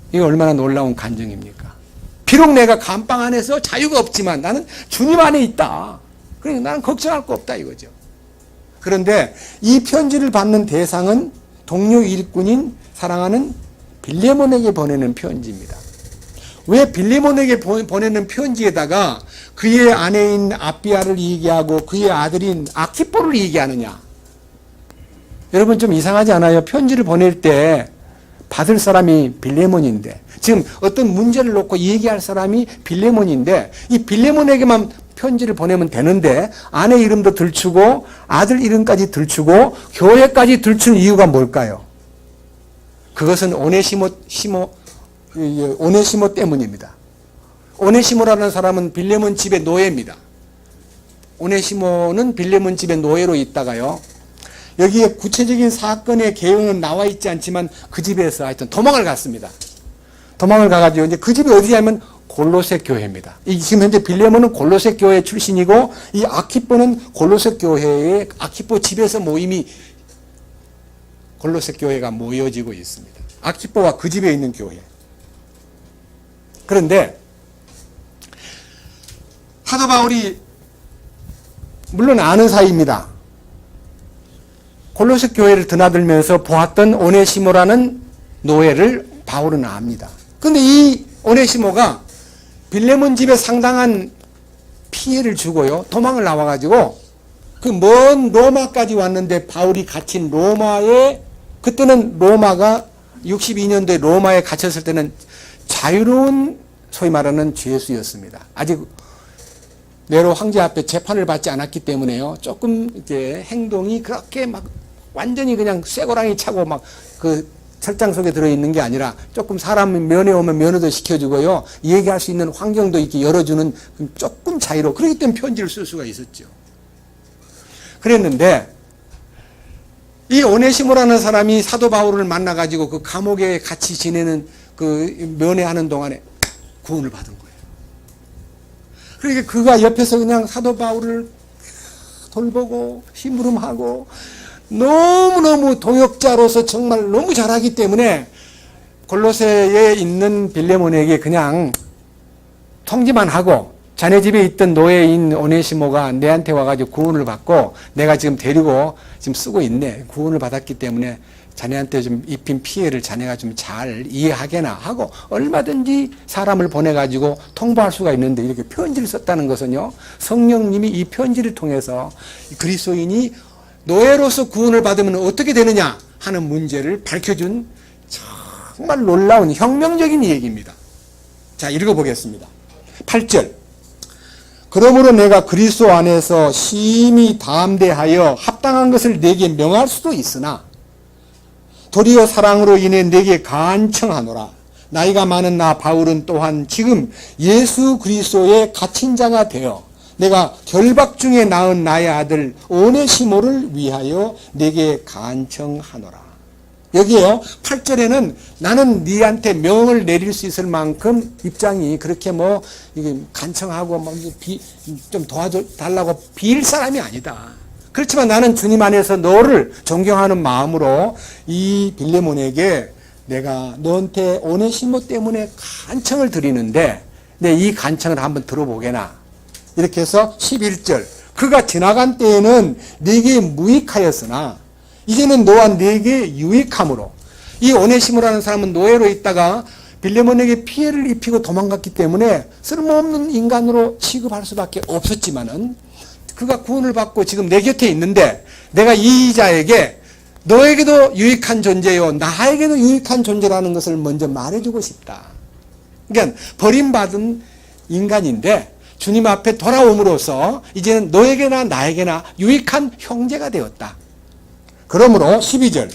이게 얼마나 놀라운 간증입니까? 비록 내가 감방 안에서 자유가 없지만 나는 주님 안에 있다. 그러니까 나는 걱정할 거 없다 이거죠. 그런데 이 편지를 받는 대상은 동료 일꾼인 사랑하는 빌레몬에게 보내는 편지입니다. 왜 빌레몬에게 보내는 편지에다가 그의 아내인 아비아를 얘기하고 그의 아들인 아키포를 얘기하느냐? 여러분 좀 이상하지 않아요? 편지를 보낼 때 받을 사람이 빌레몬인데, 지금 어떤 문제를 놓고 얘기할 사람이 빌레몬인데, 이 빌레몬에게만 편지를 보내면 되는데 아내 이름도 들추고 아들 이름까지 들추고 교회까지 들춘 이유가 뭘까요? 그것은 오네시모 때문입니다. 오네시모라는 사람은 빌레몬 집의 노예입니다. 오네시모는 빌레몬 집의 노예로 있다가요, 여기에 구체적인 사건의 개요는 나와 있지 않지만 그 집에서 하여튼 도망을 갔습니다. 도망을 가가지고 이제 그 집이 어디냐면 골로새 교회입니다. 지금 현재 빌레몬은 골로새 교회 출신이고 이 아키포는 골로새 교회의 아키포 집에서 모임이 골로새 교회가 모여지고 있습니다. 아키포와 그 집에 있는 교회. 그런데 사도 바울이 물론 아는 사이입니다. 골로새 교회를 드나들면서 보았던 오네시모라는 노예를 바울은 압니다. 그런데 이 오네시모가 빌레몬 집에 상당한 피해를 주고요, 도망을 나와가지고 그 먼 로마까지 왔는데 바울이 갇힌 로마에, 그때는 로마가 62년도에 로마에 갇혔을 때는 자유로운 소위 말하는 죄수였습니다. 아직 네로 황제 앞에 재판을 받지 않았기 때문에요, 조금 이제 행동이 그렇게 막 완전히 그냥 쇠고랑이 차고 막 그 철장 속에 들어있는 게 아니라 조금 사람 면회 오면 면회도 시켜주고요, 얘기할 수 있는 환경도 이렇게 열어주는 조금 자유로, 그렇기 때문에 편지를 쓸 수가 있었죠. 그랬는데 이 오네시모라는 사람이 사도 바울을 만나가지고 그 감옥에 같이 지내는 그 면회하는 동안에 구원을 받은 거예요. 그러니까 그가 옆에서 그냥 사도 바울을 돌보고 심부름하고 너무너무 동역자로서 정말 너무 잘하기 때문에 골로새에 있는 빌레몬에게 그냥 통지만 하고, 자네 집에 있던 노예인 오네시모가 내한테 와가지고 구원을 받고 내가 지금 데리고 지금 쓰고 있네, 구원을 받았기 때문에 자네한테 좀 입힌 피해를 자네가 좀 잘 이해하게나 하고 얼마든지 사람을 보내가지고 통보할 수가 있는데, 이렇게 편지를 썼다는 것은요, 성령님이 이 편지를 통해서 그리스도인이 노예로서 구원을 받으면 어떻게 되느냐 하는 문제를 밝혀준 정말 놀라운 혁명적인 얘기입니다. 자, 읽어보겠습니다. 8절. 그러므로 내가 그리스도 안에서 심히 담대하여 합당한 것을 내게 명할 수도 있으나 도리어 사랑으로 인해 내게 간청하노라. 나이가 많은 나 바울은 또한 지금 예수 그리스도의 갇힌 자가 되어 내가 결박 중에 낳은 나의 아들 오네시모를 위하여 내게 간청하노라. 여기에요. 8절에는 나는 네한테 명을 내릴 수 있을 만큼 입장이 그렇게 뭐 이게 간청하고 좀 도와줘 달라고 빌 사람이 아니다. 그렇지만 나는 주님 안에서 너를 존경하는 마음으로 이 빌레몬에게 내가 너한테 오네시모 때문에 간청을 드리는데 이 간청을 한번 들어보게나. 이렇게 해서 11절 그가 지나간 때에는 네게 무익하였으나 이제는 너와 네게 유익함으로. 이 오네시모라는 사람은 노예로 있다가 빌레몬에게 피해를 입히고 도망갔기 때문에 쓸모없는 인간으로 취급할 수밖에 없었지만은 그가 구원을 받고 지금 내 곁에 있는데 내가 이 자에게 너에게도 유익한 존재요 나에게도 유익한 존재라는 것을 먼저 말해주고 싶다. 그러니까 버림받은 인간인데 주님 앞에 돌아옴으로써 이제는 너에게나 나에게나 유익한 형제가 되었다. 그러므로 12절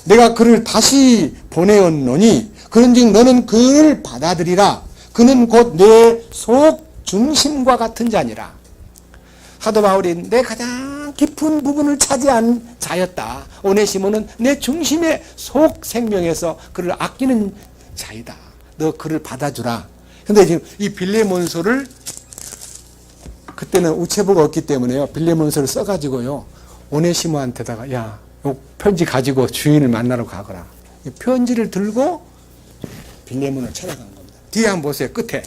내가 그를 다시 보내었노니 그런즉 너는 그를 받아들이라. 그는 곧 내 속 중심과 같은 자니라. 사도 바울이 내 가장 깊은 부분을 차지한 자였다. 오네시모는 내 중심의 속 생명에서 그를 아끼는 자이다. 너 그를 받아주라. 근데 지금 이 빌레몬서를 그때는 우체부가 없기 때문에요. 빌레몬서를 써가지고요. 오네시모한테다가 야, 요 편지 가지고 주인을 만나러 가거라. 이 편지를 들고 빌레몬을 찾아간 겁니다. 뒤에 한번 보세요. 끝에.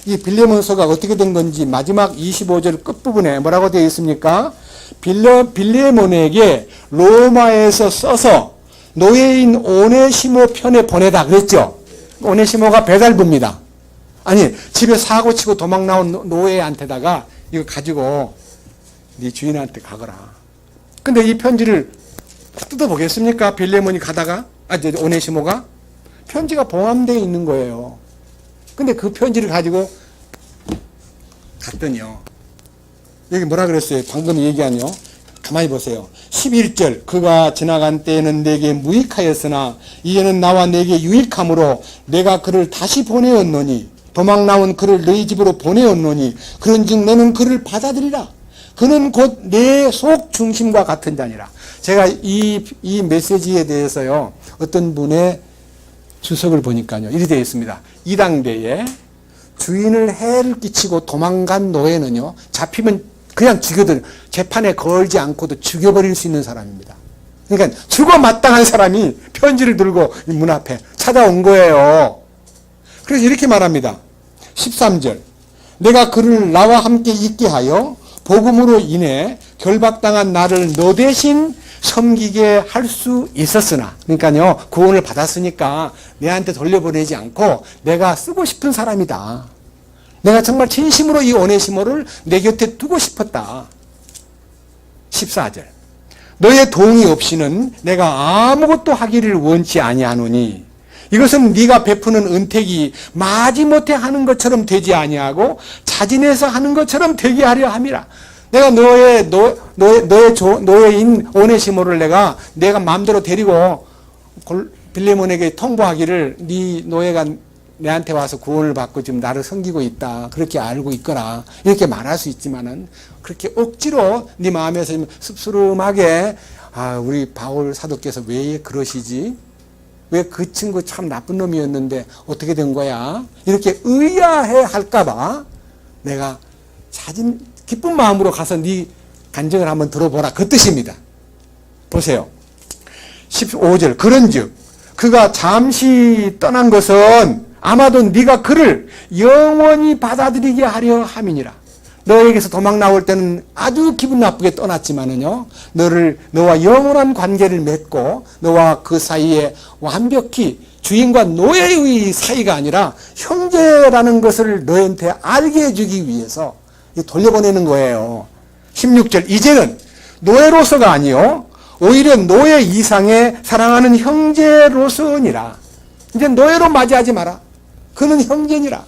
이 빌레몬서가 어떻게 된 건지 마지막 25절 끝부분에 뭐라고 되어 있습니까? 빌레몬에게 로마에서 써서 노예인 오네시모 편에 보내다 그랬죠. 오네시모가 배달부입니다. 아니 집에 사고 치고 도망 나온 노예한테다가 이거 가지고 네 주인한테 가거라. 근데 이 편지를 뜯어보겠습니까? 빌레몬이 가다가 오네시모가 편지가 봉함되어 있는 거예요. 근데 그 편지를 가지고 갔더니요. 여기 뭐라 그랬어요? 방금 얘기한요. 가만히 보세요. 11절 그가 지나간 때에는 내게 무익하였으나 이제는 나와 내게 유익함으로 내가 그를 다시 보내었노니 도망 나온 그를 너희 집으로 보내었노니 그런즉 너는 그를 받아들이라. 그는 곧 내 속 중심과 같은 자니라. 제가 이 메시지에 대해서요. 어떤 분의 주석을 보니까요. 이리 되어 있습니다. 이 당대에 주인을 해를 끼치고 도망간 노예는요. 잡히면 그냥 재판에 걸지 않고도 죽여버릴 수 있는 사람입니다. 그러니까 죽어 마땅한 사람이 편지를 들고 문 앞에 찾아온 거예요. 그래서 이렇게 말합니다. 13절 내가 그를 나와 함께 있게 하여 복음으로 인해 결박당한 나를 너 대신 섬기게 할 수 있었으나 그러니까요 구원을 받았으니까 내한테 돌려보내지 않고 내가 쓰고 싶은 사람이다. 내가 정말 진심으로 이 오네시모를 내 곁에 두고 싶었다. 14절 너의 동의 없이는 내가 아무것도 하기를 원치 아니하노니 이것은 네가 베푸는 은택이 마지못해 하는 것처럼 되지 아니하고 자진해서 하는 것처럼 되게 하려 함이라. 내가 너의 노예인 오네시모를 내가 마음대로 데리고 빌레몬에게 통보하기를 네 노예가 내한테 와서 구원을 받고 지금 나를 섬기고 있다. 그렇게 알고 있거라. 이렇게 말할 수 있지만은 그렇게 억지로 네 마음에서 씁쓸하게 우리 바울 사도께서 왜 그러시지? 왜 그 친구 참 나쁜 놈이었는데 어떻게 된 거야? 이렇게 의아해 할까봐 내가 기쁜 마음으로 가서 네 간증을 한번 들어보라. 그 뜻입니다. 보세요. 15절 그런즉 그가 잠시 떠난 것은 아마도 네가 그를 영원히 받아들이게 하려 함이니라. 너에게서 도망 나올 때는 아주 기분 나쁘게 떠났지만은요, 너와 영원한 관계를 맺고 너와 그 사이에 완벽히 주인과 노예의 사이가 아니라 형제라는 것을 너한테 알게 해주기 위해서 돌려보내는 거예요. 16절 이제는 노예로서가 아니요 오히려 노예 이상의 사랑하는 형제로서니라. 이제 노예로 맞이하지 마라. 그는 형제니라.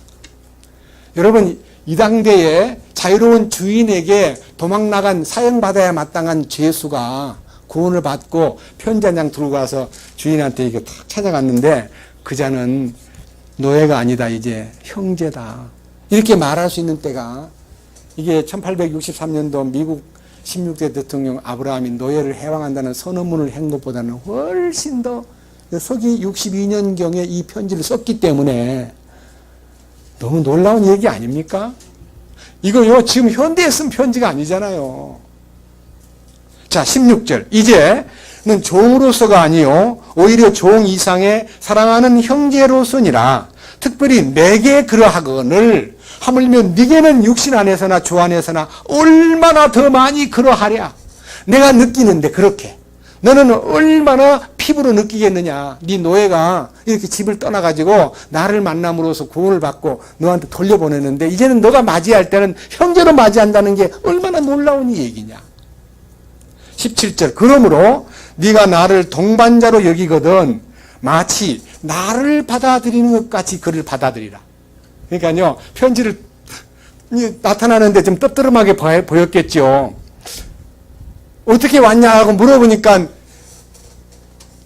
여러분 이 당대에 자유로운 주인에게 도망나간 사형받아야 마땅한 죄수가 구원을 받고 편지 한 장 들고 가서 주인한테 이게 탁 찾아갔는데 그 자는 노예가 아니다. 이제 형제다. 이렇게 말할 수 있는 때가 이게 1863년도 미국 16대 대통령 아브라함이 노예를 해방한다는 선언문을 한 것보다는 훨씬 더 서기 62년경에 이 편지를 썼기 때문에 너무 놀라운 얘기 아닙니까? 이거요, 지금 현대에 쓴 편지가 아니잖아요. 자, 16절. 이제는 종으로서가 아니요 오히려 종 이상의 사랑하는 형제로서니라. 특별히 내게 그러하거늘 하물며 네게는 육신 안에서나 주 안에서나 얼마나 더 많이 그러하랴. 내가 느끼는데 그렇게 너는 얼마나 피부로 느끼겠느냐. 네 노예가 이렇게 집을 떠나가지고 나를 만남으로써 구원을 받고 너한테 돌려보내는데 이제는 너가 맞이할 때는 형제로 맞이한다는 게 얼마나 놀라운 얘기냐. 17절. 그러므로 네가 나를 동반자로 여기거든 마치 나를 받아들이는 것 같이 그를 받아들이라. 그러니까요, 편지를 나타나는데 좀 뜨뜨름하게 보였겠죠. 어떻게 왔냐 하고 물어보니까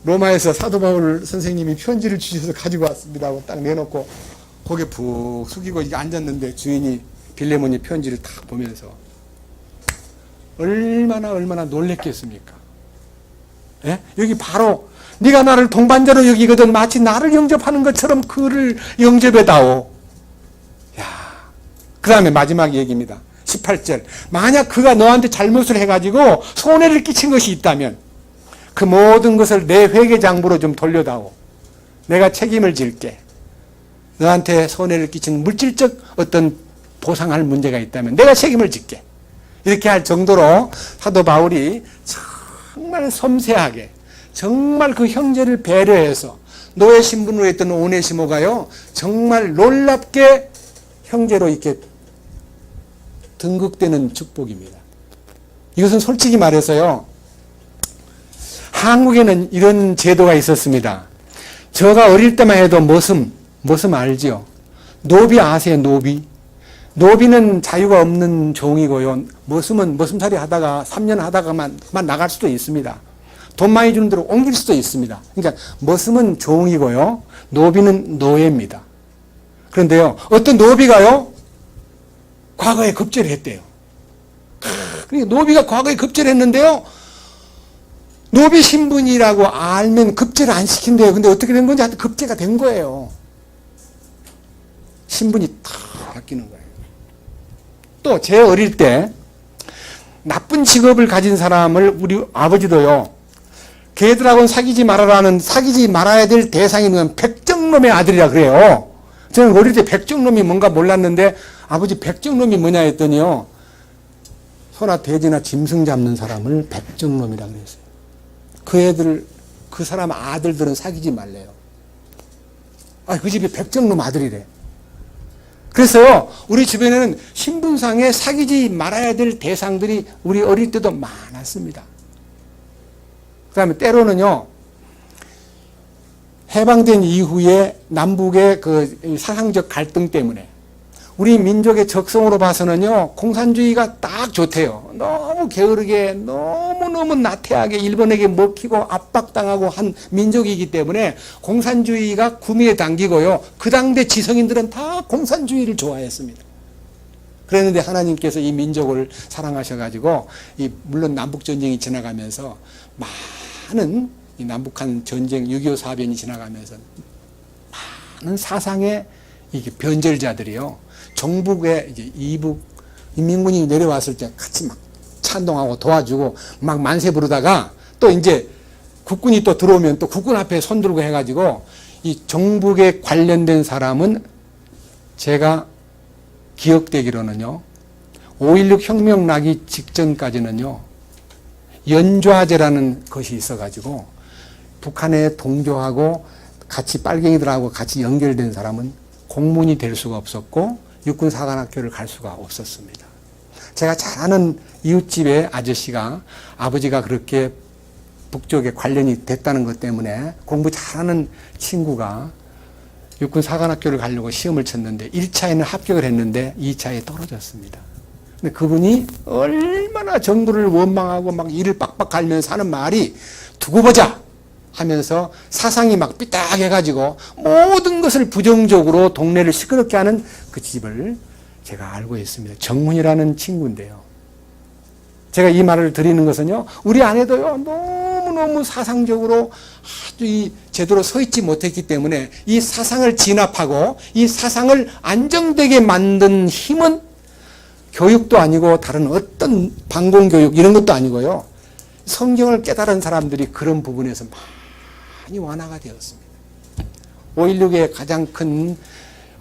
로마에서 사도 바울 선생님이 편지를 주셔서 가지고 왔습니다 하고 딱 내놓고 고개 푹 숙이고 앉았는데 주인이 빌레몬이 편지를 딱 보면서 얼마나 놀랬겠습니까? 예? 여기 바로 네가 나를 동반자로 여기거든 마치 나를 영접하는 것처럼 그를 영접해다오. 야, 그 다음에 마지막 얘기입니다. 18절. 만약 그가 너한테 잘못을 해가지고 손해를 끼친 것이 있다면 그 모든 것을 내 회계장부로 좀 돌려다오. 내가 책임을 질게. 너한테 손해를 끼친 물질적 어떤 보상할 문제가 있다면 내가 책임을 질게. 이렇게 할 정도로 사도 바울이 정말 섬세하게 정말 그 형제를 배려해서 노예 신분으로 했던 오네시모가요 정말 놀랍게 형제로 이렇게 등극되는 축복입니다. 이것은 솔직히 말해서요, 한국에는 이런 제도가 있었습니다. 제가 어릴 때만 해도 머슴 알지요? 노비 아세요? 노비는 자유가 없는 종이고요. 머슴은 머슴살이 하다가 3년 하다가만 나갈 수도 있습니다. 돈 많이 주는 대로 옮길 수도 있습니다. 그러니까 머슴은 종이고요. 노비는 노예입니다. 그런데요, 어떤 노비가요, 과거에 급제를 했대요. 그러니까 노비가 과거에 급제를 했는데요, 노비 신분이라고 알면 급제를 안 시킨대요. 근데 어떻게 된 건지 하여튼 급제가 된 거예요. 신분이 탁 바뀌는 거예요. 또 제 어릴 때 나쁜 직업을 가진 사람을 우리 아버지도요, 걔들하고는 사귀지 말아야 될 대상이 있는 백정놈의 아들이라 그래요. 저는 어릴 때 백정놈이 뭔가 몰랐는데 아버지 백정놈이 뭐냐 했더니요, 소나 돼지나 짐승 잡는 사람을 백정놈이라 그랬어요. 그 사람 아들들은 사귀지 말래요. 그 집에 백정놈 아들이래. 그래서요, 우리 주변에는 신분상에 사귀지 말아야 될 대상들이 우리 어릴 때도 많았습니다. 그 다음에 때로는요, 해방된 이후에 남북의 그 사상적 갈등 때문에 우리 민족의 적성으로 봐서는요, 공산주의가 딱 좋대요. 너무 게으르게, 너무너무 나태하게 일본에게 먹히고 압박당하고 한 민족이기 때문에 공산주의가 구미에 당기고요. 그 당대 지성인들은 다 공산주의를 좋아했습니다. 그랬는데 하나님께서 이 민족을 사랑하셔가지고, 물론 남북전쟁이 지나가면서 많은 이 남북한 전쟁 6.25 사변이 지나가면서 많은 사상의 이게 변절자들이요, 정북에 이제 이북 인민군이 내려왔을 때 같이 막 찬동하고 도와주고 막 만세 부르다가 또 이제 국군이 또 들어오면 또 국군 앞에 손 들고 해가지고 이 정북에 관련된 사람은 제가 기억되기로는요, 5.16 혁명 나기 직전까지는요, 연좌제라는 것이 있어가지고 북한에 동조하고 같이 빨갱이들하고 같이 연결된 사람은 공문이 될 수가 없었고 육군사관학교를 갈 수가 없었습니다. 제가 잘 아는 이웃집의 아저씨가 아버지가 그렇게 북쪽에 관련이 됐다는 것 때문에 공부 잘하는 친구가 육군사관학교를 가려고 시험을 쳤는데 1차에는 합격을 했는데 2차에 떨어졌습니다. 근데 그분이 얼마나 정부를 원망하고 막 이를 빡빡 갈면서 하는 말이 두고 보자 하면서 사상이 막 삐딱해가지고 모든 것을 부정적으로 동네를 시끄럽게 하는 그 집을 제가 알고 있습니다. 정문이라는 친구인데요. 제가 이 말을 드리는 것은요, 우리 안에도요, 너무너무 사상적으로 아주 제대로 서 있지 못했기 때문에 이 사상을 진압하고 이 사상을 안정되게 만든 힘은 교육도 아니고 다른 어떤 방공교육 이런 것도 아니고요. 성경을 깨달은 사람들이 그런 부분에서 많이 완화가 되었습니다. 5.16의 가장 큰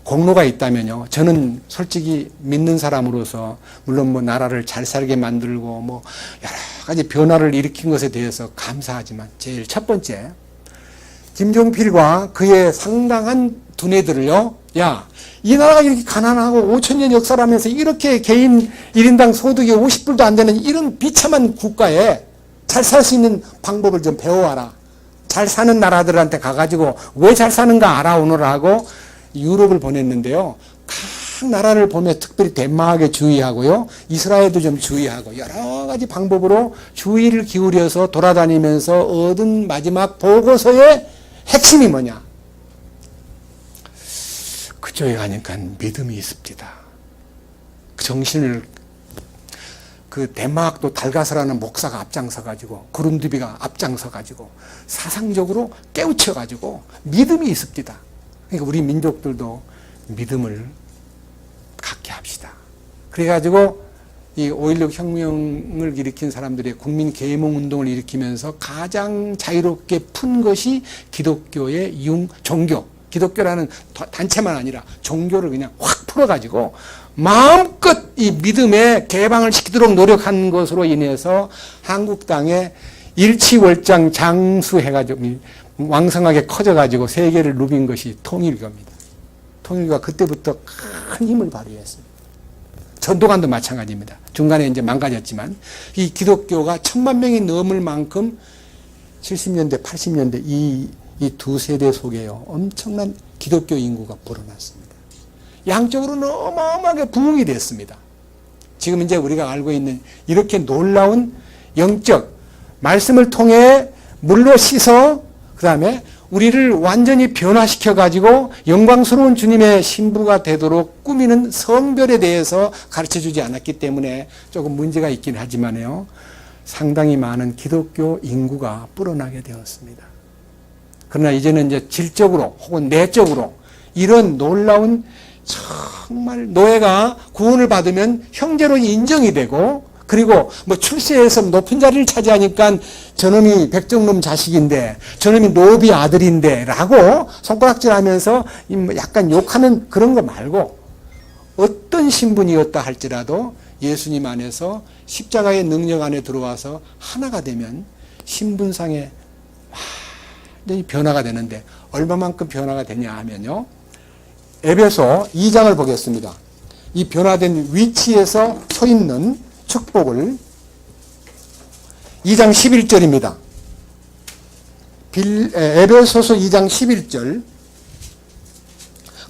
공로가 있다면요. 저는 솔직히 믿는 사람으로서 물론 뭐 나라를 잘 살게 만들고 뭐 여러 가지 변화를 일으킨 것에 대해서 감사하지만 제일 첫 번째 김종필과 그의 상당한 두뇌들을요. 야, 이 나라가 이렇게 가난하고 5,000년 역사라면서 이렇게 개인 1인당 소득이 50불도 안 되는 이런 비참한 국가에 잘 살 수 있는 방법을 좀 배워와라. 잘 사는 나라들한테 가가지고 왜 잘 사는가 알아오느라 하고 유럽을 보냈는데요. 각 나라를 보면 특별히 덴마크에 주의하고요. 이스라엘도 좀 주의하고 여러 가지 방법으로 주의를 기울여서 돌아다니면서 얻은 마지막 보고서의 핵심이 뭐냐? 그쪽에 가니까 믿음이 있습니다. 그 정신을 그 덴마크도 달가스라는 목사가 앞장서가지고 구름디비가 앞장서가지고 사상적으로 깨우쳐가지고 믿음이 있습니다. 그러니까 우리 민족들도 믿음을 갖게 합시다. 그래가지고 이 5.16 혁명을 일으킨 사람들의 국민 계몽 운동을 일으키면서 가장 자유롭게 푼 것이 기독교의 종교. 기독교라는 단체만 아니라 종교를 그냥 확 풀어가지고 마음껏 이 믿음에 개방을 시키도록 노력한 것으로 인해서 한국 땅에 일치월장 장수해가지고 왕성하게 커져가지고 세계를 누빈 것이 통일교입니다. 통일교가 그때부터 큰 힘을 발휘했습니다. 전도관도 마찬가지입니다. 중간에 이제 망가졌지만 이 기독교가 1,000만 명이 넘을 만큼 70년대, 80년대 이 두 세대 속에요. 엄청난 기독교 인구가 불어났습니다. 양적으로는 어마어마하게 부흥이 됐습니다. 지금 이제 우리가 알고 있는 이렇게 놀라운 영적 말씀을 통해 물로 씻어 그 다음에 우리를 완전히 변화시켜가지고 영광스러운 주님의 신부가 되도록 꾸미는 성별에 대해서 가르쳐주지 않았기 때문에 조금 문제가 있긴 하지만요. 상당히 많은 기독교 인구가 불어나게 되었습니다. 그러나 이제는 이제 질적으로 혹은 내적으로 이런 놀라운 정말 노예가 구원을 받으면 형제로 인정이 되고 그리고 뭐 출세해서 높은 자리를 차지하니까 저놈이 백정놈 자식인데 저놈이 노비 아들인데 라고 손가락질하면서 약간 욕하는 그런 거 말고 어떤 신분이었다 할지라도 예수님 안에서 십자가의 능력 안에 들어와서 하나가 되면 신분상에 완전히 변화가 되는데 얼마만큼 변화가 되냐 하면요. 에베소 2장을 보겠습니다. 이 변화된 위치에서 서 있는 축복을 2장 11절입니다. 에베소서 2장 11절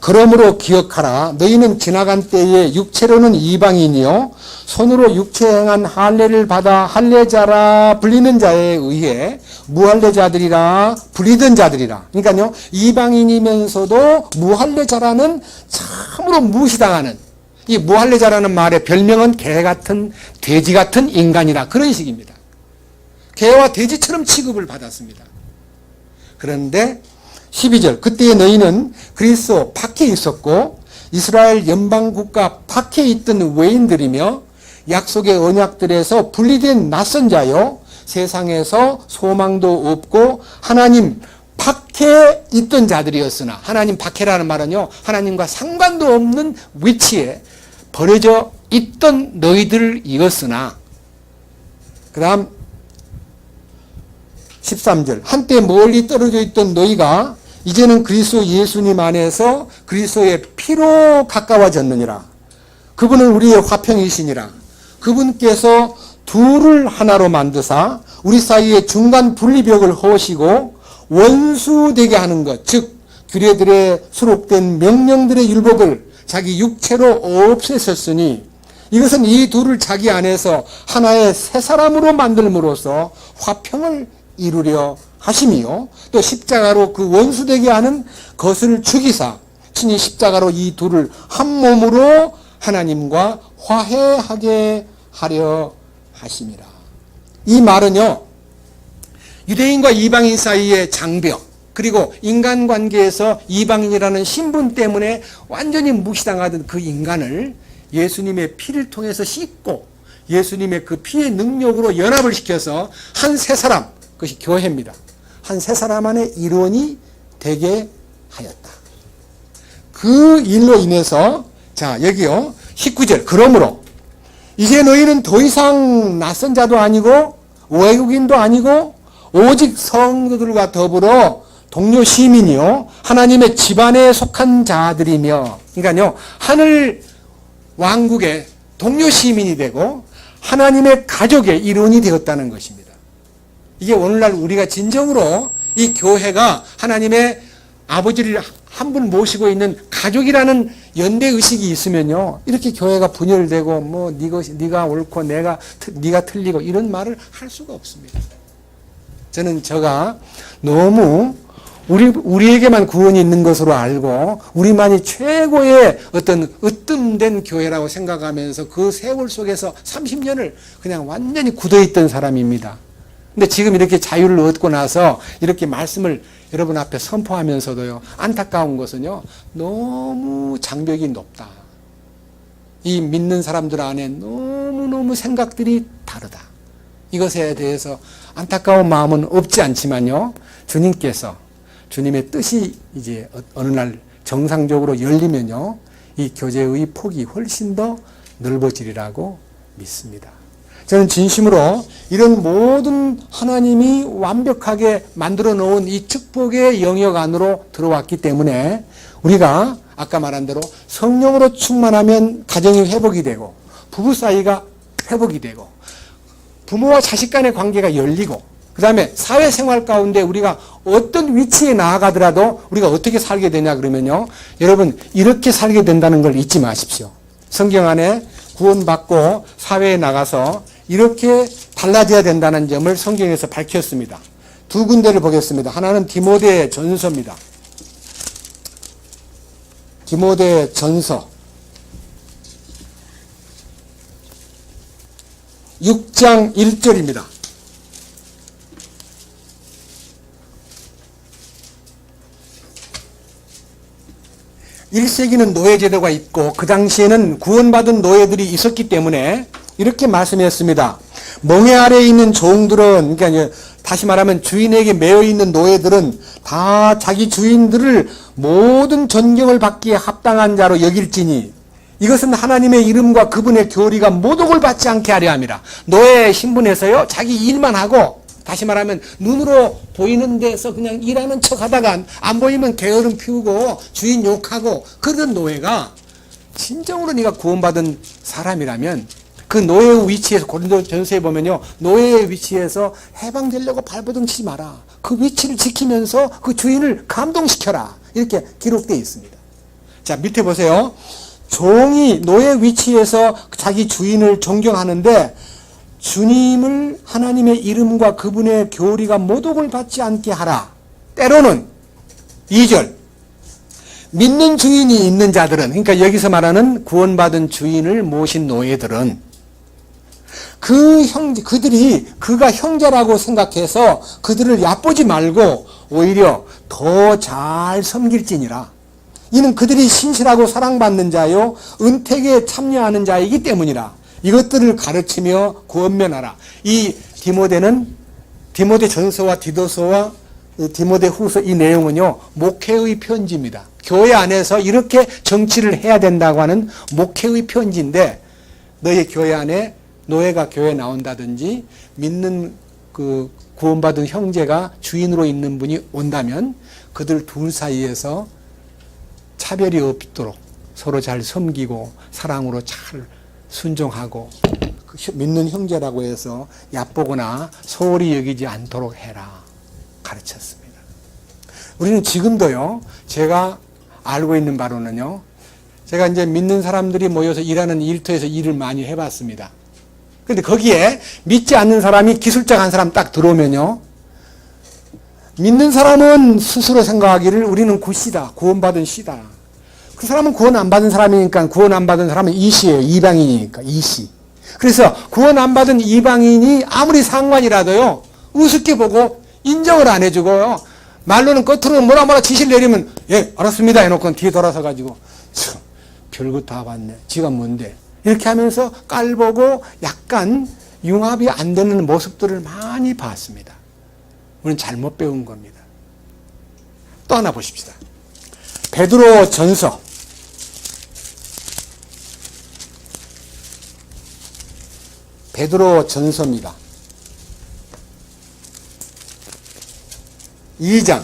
그러므로 기억하라. 너희는 지나간 때에 육체로는 이방인이요 손으로 육체 행한 할례를 받아 할례자라 불리는 자에 의해 무할례자들이라 불리던 자들이라. 그러니까요 이방인이면서도 무할례자라는 참으로 무시당하는 이 무할례자라는 말의 별명은 개 같은 돼지 같은 인간이라 그런 식입니다. 개와 돼지처럼 취급을 받았습니다. 그런데 12절 그때의 너희는 그리스도 밖에 있었고 이스라엘 연방국가 밖에 있던 외인들이며 약속의 언약들에서 분리된 낯선 자요 세상에서 소망도 없고 하나님 밖에 있던 자들이었으나 하나님 밖에라는 말은요 하나님과 상관도 없는 위치에 버려져 있던 너희들이었으나 그 다음 13절 한때 멀리 떨어져 있던 너희가 이제는 그리스도 예수님 안에서 그리스도의 피로 가까워졌느니라. 그분은 우리의 화평이시니라. 그분께서 둘을 하나로 만드사 우리 사이에 중간 분리벽을 허시고 원수되게 하는 것, 즉 규례들에 수록된 명령들의 율법을 자기 육체로 없애셨으니 이것은 이 둘을 자기 안에서 하나의 새 사람으로 만들므로써 화평을 이루려 하심이요 또 십자가로 그 원수되게 하는 것을 죽이사 친히 십자가로 이 둘을 한 몸으로 하나님과 화해하게 하려 하심이라. 이 말은요, 유대인과 이방인 사이의 장벽, 그리고 인간관계에서 이방인이라는 신분 때문에 완전히 무시당하던 그 인간을 예수님의 피를 통해서 씻고 예수님의 그 피의 능력으로 연합을 시켜서 한 세 사람, 그것이 교회입니다. 한 세 사람 안에 일원이 되게 하였다. 그 일로 인해서, 자, 여기요, 19절. 그러므로 이제 너희는 더 이상 낯선 자도 아니고 외국인도 아니고 오직 성도들과 더불어 동료 시민이요 하나님의 집안에 속한 자들이며, 그러니까요, 하늘 왕국의 동료 시민이 되고 하나님의 가족의 일원이 되었다는 것입니다. 이게 오늘날 우리가 진정으로 이 교회가 하나님의 아버지를 한 분 모시고 있는 가족이라는 연대 의식이 있으면요, 이렇게 교회가 분열되고 뭐 네가 옳고 네가 틀리고 이런 말을 할 수가 없습니다. 저는 제가 너무 우리에게만 구원이 있는 것으로 알고 우리만이 최고의 어떤 으뜸된 교회라고 생각하면서 그 세월 속에서 30년을 그냥 완전히 굳어있던 사람입니다. 근데 지금 이렇게 자유를 얻고 나서 이렇게 말씀을 여러분 앞에 선포하면서도요, 안타까운 것은요, 너무 장벽이 높다. 이 믿는 사람들 안에 너무너무 생각들이 다르다. 이것에 대해서 안타까운 마음은 없지 않지만요, 주님께서 주님의 뜻이 이제 어느 날 정상적으로 열리면요, 이 교제의 폭이 훨씬 더 넓어지리라고 믿습니다. 저는 진심으로 이런 모든 하나님이 완벽하게 만들어 놓은 이 축복의 영역 안으로 들어왔기 때문에 우리가 아까 말한 대로 성령으로 충만하면 가정이 회복이 되고 부부 사이가 회복이 되고 부모와 자식 간의 관계가 열리고 그 다음에 사회생활 가운데 우리가 어떤 위치에 나아가더라도 우리가 어떻게 살게 되냐 그러면요, 여러분 이렇게 살게 된다는 걸 잊지 마십시오. 성경 안에 구원받고 사회에 나가서 이렇게 달라져야 된다는 점을 성경에서 밝혔습니다. 두 군데를 보겠습니다. 하나는 디모데 전서입니다. 디모데 전서 6장 1절입니다. 1세기는 노예제도가 있고 그 당시에는 구원받은 노예들이 있었기 때문에 이렇게 말씀했습니다. 멍에 아래에 있는 종들은, 그러니까 다시 말하면 주인에게 매여 있는 노예들은 다 자기 주인들을 모든 존경을 받기에 합당한 자로 여길지니 이것은 하나님의 이름과 그분의 교리가 모독을 받지 않게 하려 함이라. 노예 신분에서요, 자기 일만 하고 다시 말하면 눈으로 보이는 데서 그냥 일하는 척 하다가 안 보이면 게으름 피우고 주인 욕하고 그런 노예가 진정으로 네가 구원받은 사람이라면 그 노예의 위치에서, 고린도전서에 보면요, 노예의 위치에서 해방되려고 발버둥 치지 마라. 그 위치를 지키면서 그 주인을 감동시켜라. 이렇게 기록되어 있습니다. 자, 밑에 보세요. 종이 노예 위치에서 자기 주인을 존경하는데 주님을 하나님의 이름과 그분의 교리가 모독을 받지 않게 하라. 때로는 2절 믿는 주인이 있는 자들은, 그러니까 여기서 말하는 구원받은 주인을 모신 노예들은 그들이 그가 형제라고 생각해서 그들을 얕보지 말고 오히려 더 잘 섬길지니라. 이는 그들이 신실하고 사랑받는 자요 은택에 참여하는 자이기 때문이라. 이것들을 가르치며 권면하라. 이 디모데는 디모데 전서와 디도서와 디모데 후서 이 내용은요, 목회의 편지입니다. 교회 안에서 이렇게 정치를 해야 된다고 하는 목회의 편지인데, 너희 교회 안에 노예가 교회에 나온다든지 믿는 그 구원받은 형제가 주인으로 있는 분이 온다면 그들 둘 사이에서 차별이 없도록 서로 잘 섬기고 사랑으로 잘 순종하고 믿는 형제라고 해서 얕보거나 소홀히 여기지 않도록 해라 가르쳤습니다. 우리는 지금도요, 제가 알고 있는 바로는요, 제가 이제 믿는 사람들이 모여서 일하는 일터에서 일을 많이 해봤습니다. 그런데 거기에 믿지 않는 사람이 기술자 한 사람 딱 들어오면요, 믿는 사람은 스스로 생각하기를 우리는 굿이다, 구원받은 씨다. 그 사람은 구원 안 받은 사람이니까, 구원 안 받은 사람은 이시예요. 이방인이니까 이시. 그래서 구원 안 받은 이방인이 아무리 상관이라도요, 우습게 보고 인정을 안 해주고요, 말로는 겉으로는 뭐라 지시를 내리면, 예, 알았습니다 해놓고 뒤에 돌아서 가지고, 별것 다 봤네. 지가 뭔데. 이렇게 하면서 깔보고 약간 융합이 안 되는 모습들을 많이 봤습니다. 우리는 잘못 배운 겁니다. 또 하나 보십시다. 베드로 전서. 베드로 전서입니다. 2장.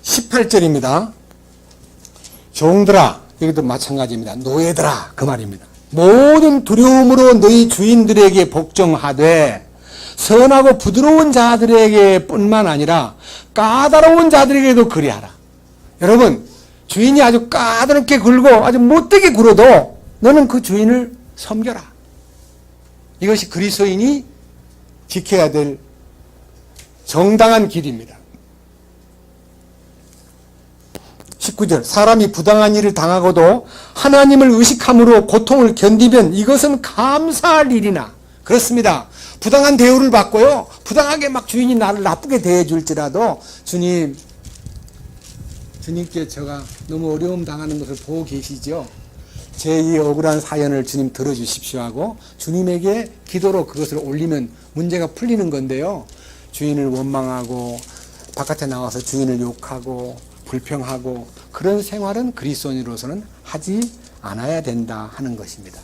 18절입니다. 종들아, 여기도 마찬가지입니다. 노예들아, 그 말입니다. 모든 두려움으로 너희 주인들에게 복종하되 선하고 부드러운 자들에게 뿐만 아니라 까다로운 자들에게도 그리하라. 여러분, 주인이 아주 까다롭게 굴고 아주 못되게 굴어도 너는 그 주인을 섬겨라. 이것이 그리스도인이 지켜야 될 정당한 길입니다. 19절, 사람이 부당한 일을 당하고도 하나님을 의식함으로 고통을 견디면 이것은 감사할 일이나. 그렇습니다. 부당한 대우를 받고요, 부당하게 막 주인이 나를 나쁘게 대해줄지라도 주님께 제가 너무 어려움 당하는 것을 보고 계시죠. 제 이 억울한 사연을 주님 들어주십시오 하고 주님에게 기도로 그것을 올리면 문제가 풀리는 건데요, 주인을 원망하고 바깥에 나와서 주인을 욕하고 불평하고 그런 생활은 그리스도인으로서는 하지 않아야 된다 하는 것입니다.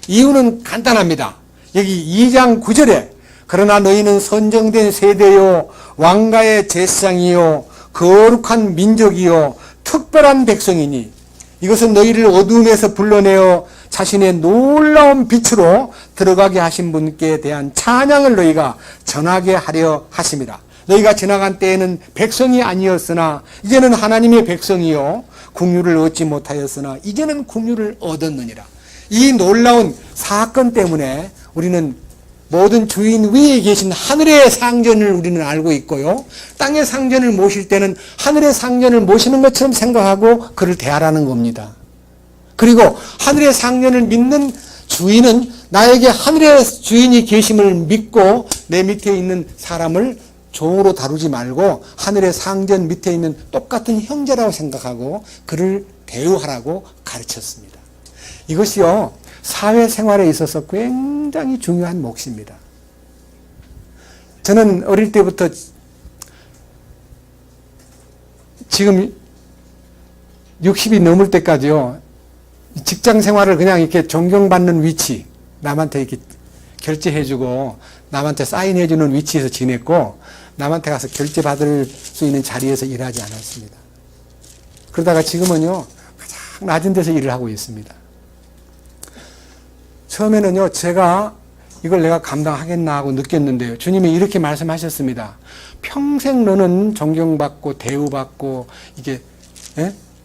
이유는 간단합니다. 여기 2장 9절에 그러나 너희는 선정된 세대요 왕가의 제사장이요 거룩한 민족이요 특별한 백성이니 이것은 너희를 어두움에서 불러내어 자신의 놀라운 빛으로 들어가게 하신 분께 대한 찬양을 너희가 전하게 하려 하심이라. 너희가 지나간 때에는 백성이 아니었으나 이제는 하나님의 백성이요 긍휼을 얻지 못하였으나 이제는 긍휼을 얻었느니라. 이 놀라운 사건 때문에 우리는 모든 주인 위에 계신 하늘의 상전을 우리는 알고 있고요, 땅의 상전을 모실 때는 하늘의 상전을 모시는 것처럼 생각하고 그를 대하라는 겁니다. 그리고 하늘의 상전을 믿는 주인은 나에게 하늘의 주인이 계심을 믿고 내 밑에 있는 사람을 종으로 다루지 말고 하늘의 상전 밑에 있는 똑같은 형제라고 생각하고 그를 대우하라고 가르쳤습니다. 이것이요, 사회생활에 있어서 굉장히 중요한 몫입니다. 저는 어릴 때부터 지금 60이 넘을 때까지요, 직장 생활을 그냥 이렇게 존경받는 위치, 남한테 이렇게 결제해주고 남한테 사인해주는 위치에서 지냈고 남한테 가서 결제받을 수 있는 자리에서 일하지 않았습니다. 그러다가 지금은요, 가장 낮은 데서 일을 하고 있습니다. 처음에는요, 제가 이걸 내가 감당하겠나 하고 느꼈는데요, 주님이 이렇게 말씀하셨습니다. 평생 너는 존경받고 대우받고 이게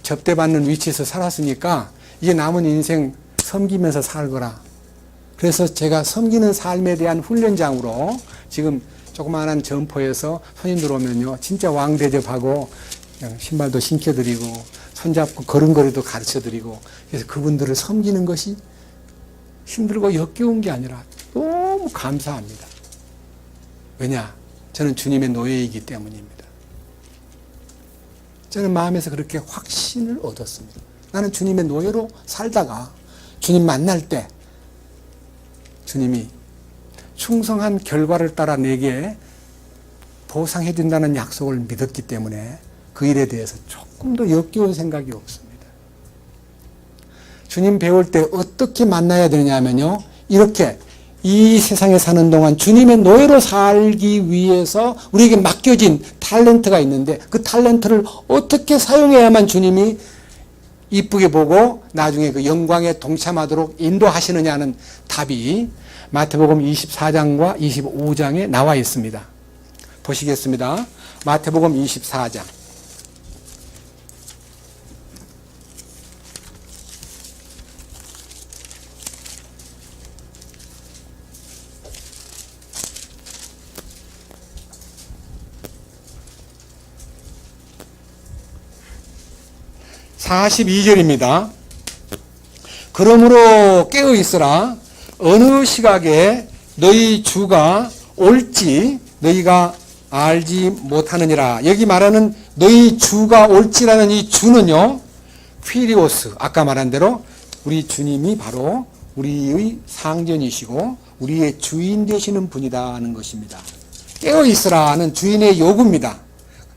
접대받는 위치에서 살았으니까 이제 남은 인생 섬기면서 살거라. 그래서 제가 섬기는 삶에 대한 훈련장으로 지금 조그마한 점포에서 손님들 오면요, 진짜 왕 대접하고 신발도 신겨드리고 손잡고 걸음걸이도 가르쳐드리고, 그래서 그분들을 섬기는 것이 힘들고 역겨운 게 아니라 너무 감사합니다. 왜냐? 저는 주님의 노예이기 때문입니다. 저는 마음에서 그렇게 확신을 얻었습니다. 나는 주님의 노예로 살다가 주님 만날 때 주님이 충성한 결과를 따라 내게 보상해 준다는 약속을 믿었기 때문에 그 일에 대해서 조금 더 역겨운 생각이 없습니다. 주님 배울 때 어떻게 만나야 되냐면요, 이렇게 이 세상에 사는 동안 주님의 노예로 살기 위해서 우리에게 맡겨진 탤런트가 있는데 그 탤런트를 어떻게 사용해야만 주님이 이쁘게 보고 나중에 그 영광에 동참하도록 인도하시느냐는 답이 마태복음 24장과 25장에 나와 있습니다. 보시겠습니다. 마태복음 24장. 42절입니다. 그러므로 깨어 있으라. 어느 시각에 너희 주가 올지 너희가 알지 못하느니라. 여기 말하는 너희 주가 올지라는 이 주는요, 퀴리오스, 아까 말한 대로 우리 주님이 바로 우리의 상전이시고 우리의 주인 되시는 분이다 하는 것입니다. 깨어 있으라는 주인의 요구입니다.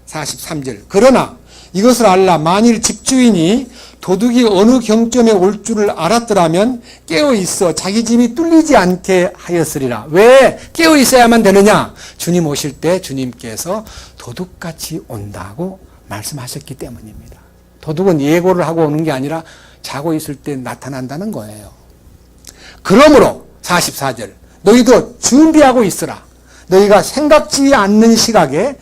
43절. 그러나 이것을 알라. 만일 집주인이 도둑이 어느 경점에 올 줄을 알았더라면 깨어 있어 자기 집이 뚫리지 않게 하였으리라. 왜 깨어 있어야만 되느냐? 주님 오실 때 주님께서 도둑같이 온다고 말씀하셨기 때문입니다. 도둑은 예고를 하고 오는 게 아니라 자고 있을 때 나타난다는 거예요. 그러므로 44절. 너희도 준비하고 있으라. 너희가 생각지 않는 시각에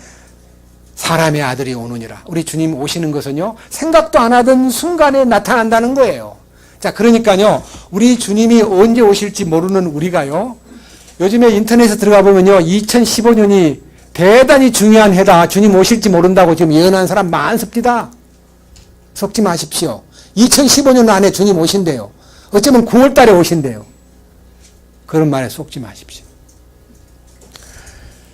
사람의 아들이 오느니라. 우리 주님 오시는 것은요, 생각도 안 하던 순간에 나타난다는 거예요. 자, 그러니까요, 우리 주님이 언제 오실지 모르는 우리가요, 요즘에 인터넷에 들어가 보면요, 2015년이 대단히 중요한 해다. 주님 오실지 모른다고 지금 예언한 사람 많습니다. 속지 마십시오. 2015년 안에 주님 오신대요. 어쩌면 9월 달에 오신대요. 그런 말에 속지 마십시오.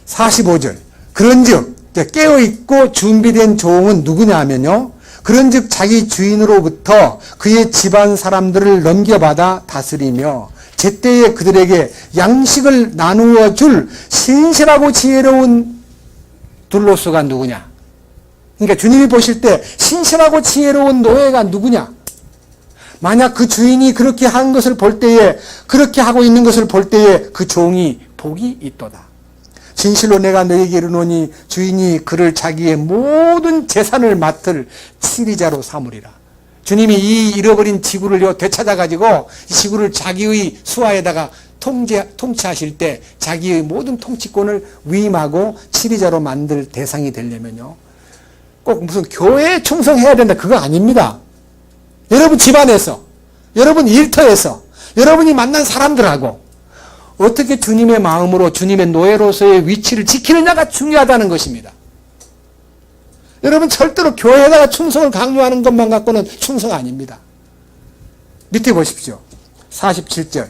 45절. 그런즉 깨어있고 준비된 종은 누구냐 하면요, 그런즉 자기 주인으로부터 그의 집안 사람들을 넘겨받아 다스리며 제때에 그들에게 양식을 나누어 줄 신실하고 지혜로운 둘로서가 누구냐. 그러니까 주님이 보실 때 신실하고 지혜로운 노예가 누구냐. 만약 그 주인이 그렇게 한 것을 볼 때에, 그렇게 하고 있는 것을 볼 때에 그 종이 복이 있도다. 진실로 내가 너에게 이르노니 주인이 그를 자기의 모든 재산을 맡을 치리자로 삼으리라. 주님이 이 잃어버린 지구를 되찾아가지고 이 지구를 자기의 수하에다가 통치하실 때 자기의 모든 통치권을 위임하고 치리자로 만들 대상이 되려면요, 꼭 무슨 교회에 충성해야 된다, 그거 아닙니다. 여러분 집안에서, 여러분 일터에서, 여러분이 만난 사람들하고 어떻게 주님의 마음으로 주님의 노예로서의 위치를 지키느냐가 중요하다는 것입니다. 여러분 절대로 교회에다가 충성을 강요하는 것만 갖고는 충성 아닙니다. 밑에 보십시오. 47절.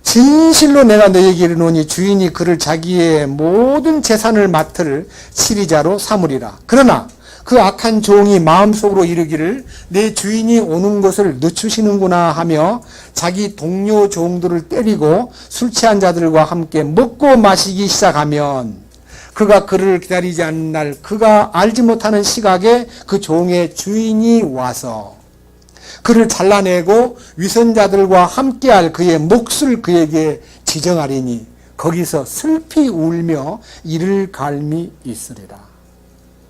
진실로 내가 너에게 이르노니 주인이 그를 자기의 모든 재산을 맡을 치리자로 삼으리라. 그러나 그 악한 종이 마음속으로 이르기를 내 주인이 오는 것을 늦추시는구나 하며 자기 동료 종들을 때리고 술 취한 자들과 함께 먹고 마시기 시작하면 그가 그를 기다리지 않는 날 그가 알지 못하는 시각에 그 종의 주인이 와서 그를 잘라내고 위선자들과 함께할 그의 몫을 그에게 지정하리니 거기서 슬피 울며 이를 갈미 있으리라.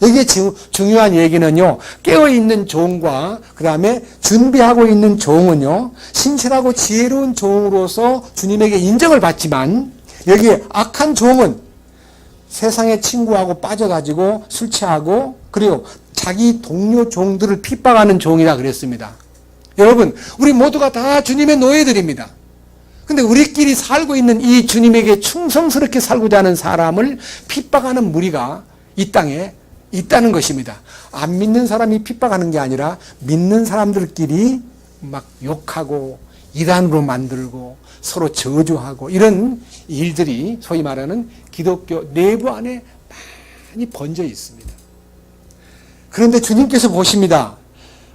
여기에 중요한 얘기는요, 깨어있는 종과 그 다음에 준비하고 있는 종은요, 신실하고 지혜로운 종으로서 주님에게 인정을 받지만 여기에 악한 종은 세상의 친구하고 빠져가지고 술 취하고 그리고 자기 동료 종들을 핍박하는 종이라 그랬습니다. 여러분, 우리 모두가 다 주님의 노예들입니다. 근데 우리끼리 살고 있는 이 주님에게 충성스럽게 살고자 하는 사람을 핍박하는 무리가 이 땅에 있다는 것입니다. 안 믿는 사람이 핍박하는 게 아니라 믿는 사람들끼리 막 욕하고 이단으로 만들고 서로 저주하고 이런 일들이 소위 말하는 기독교 내부 안에 많이 번져 있습니다. 그런데 주님께서 보십니다.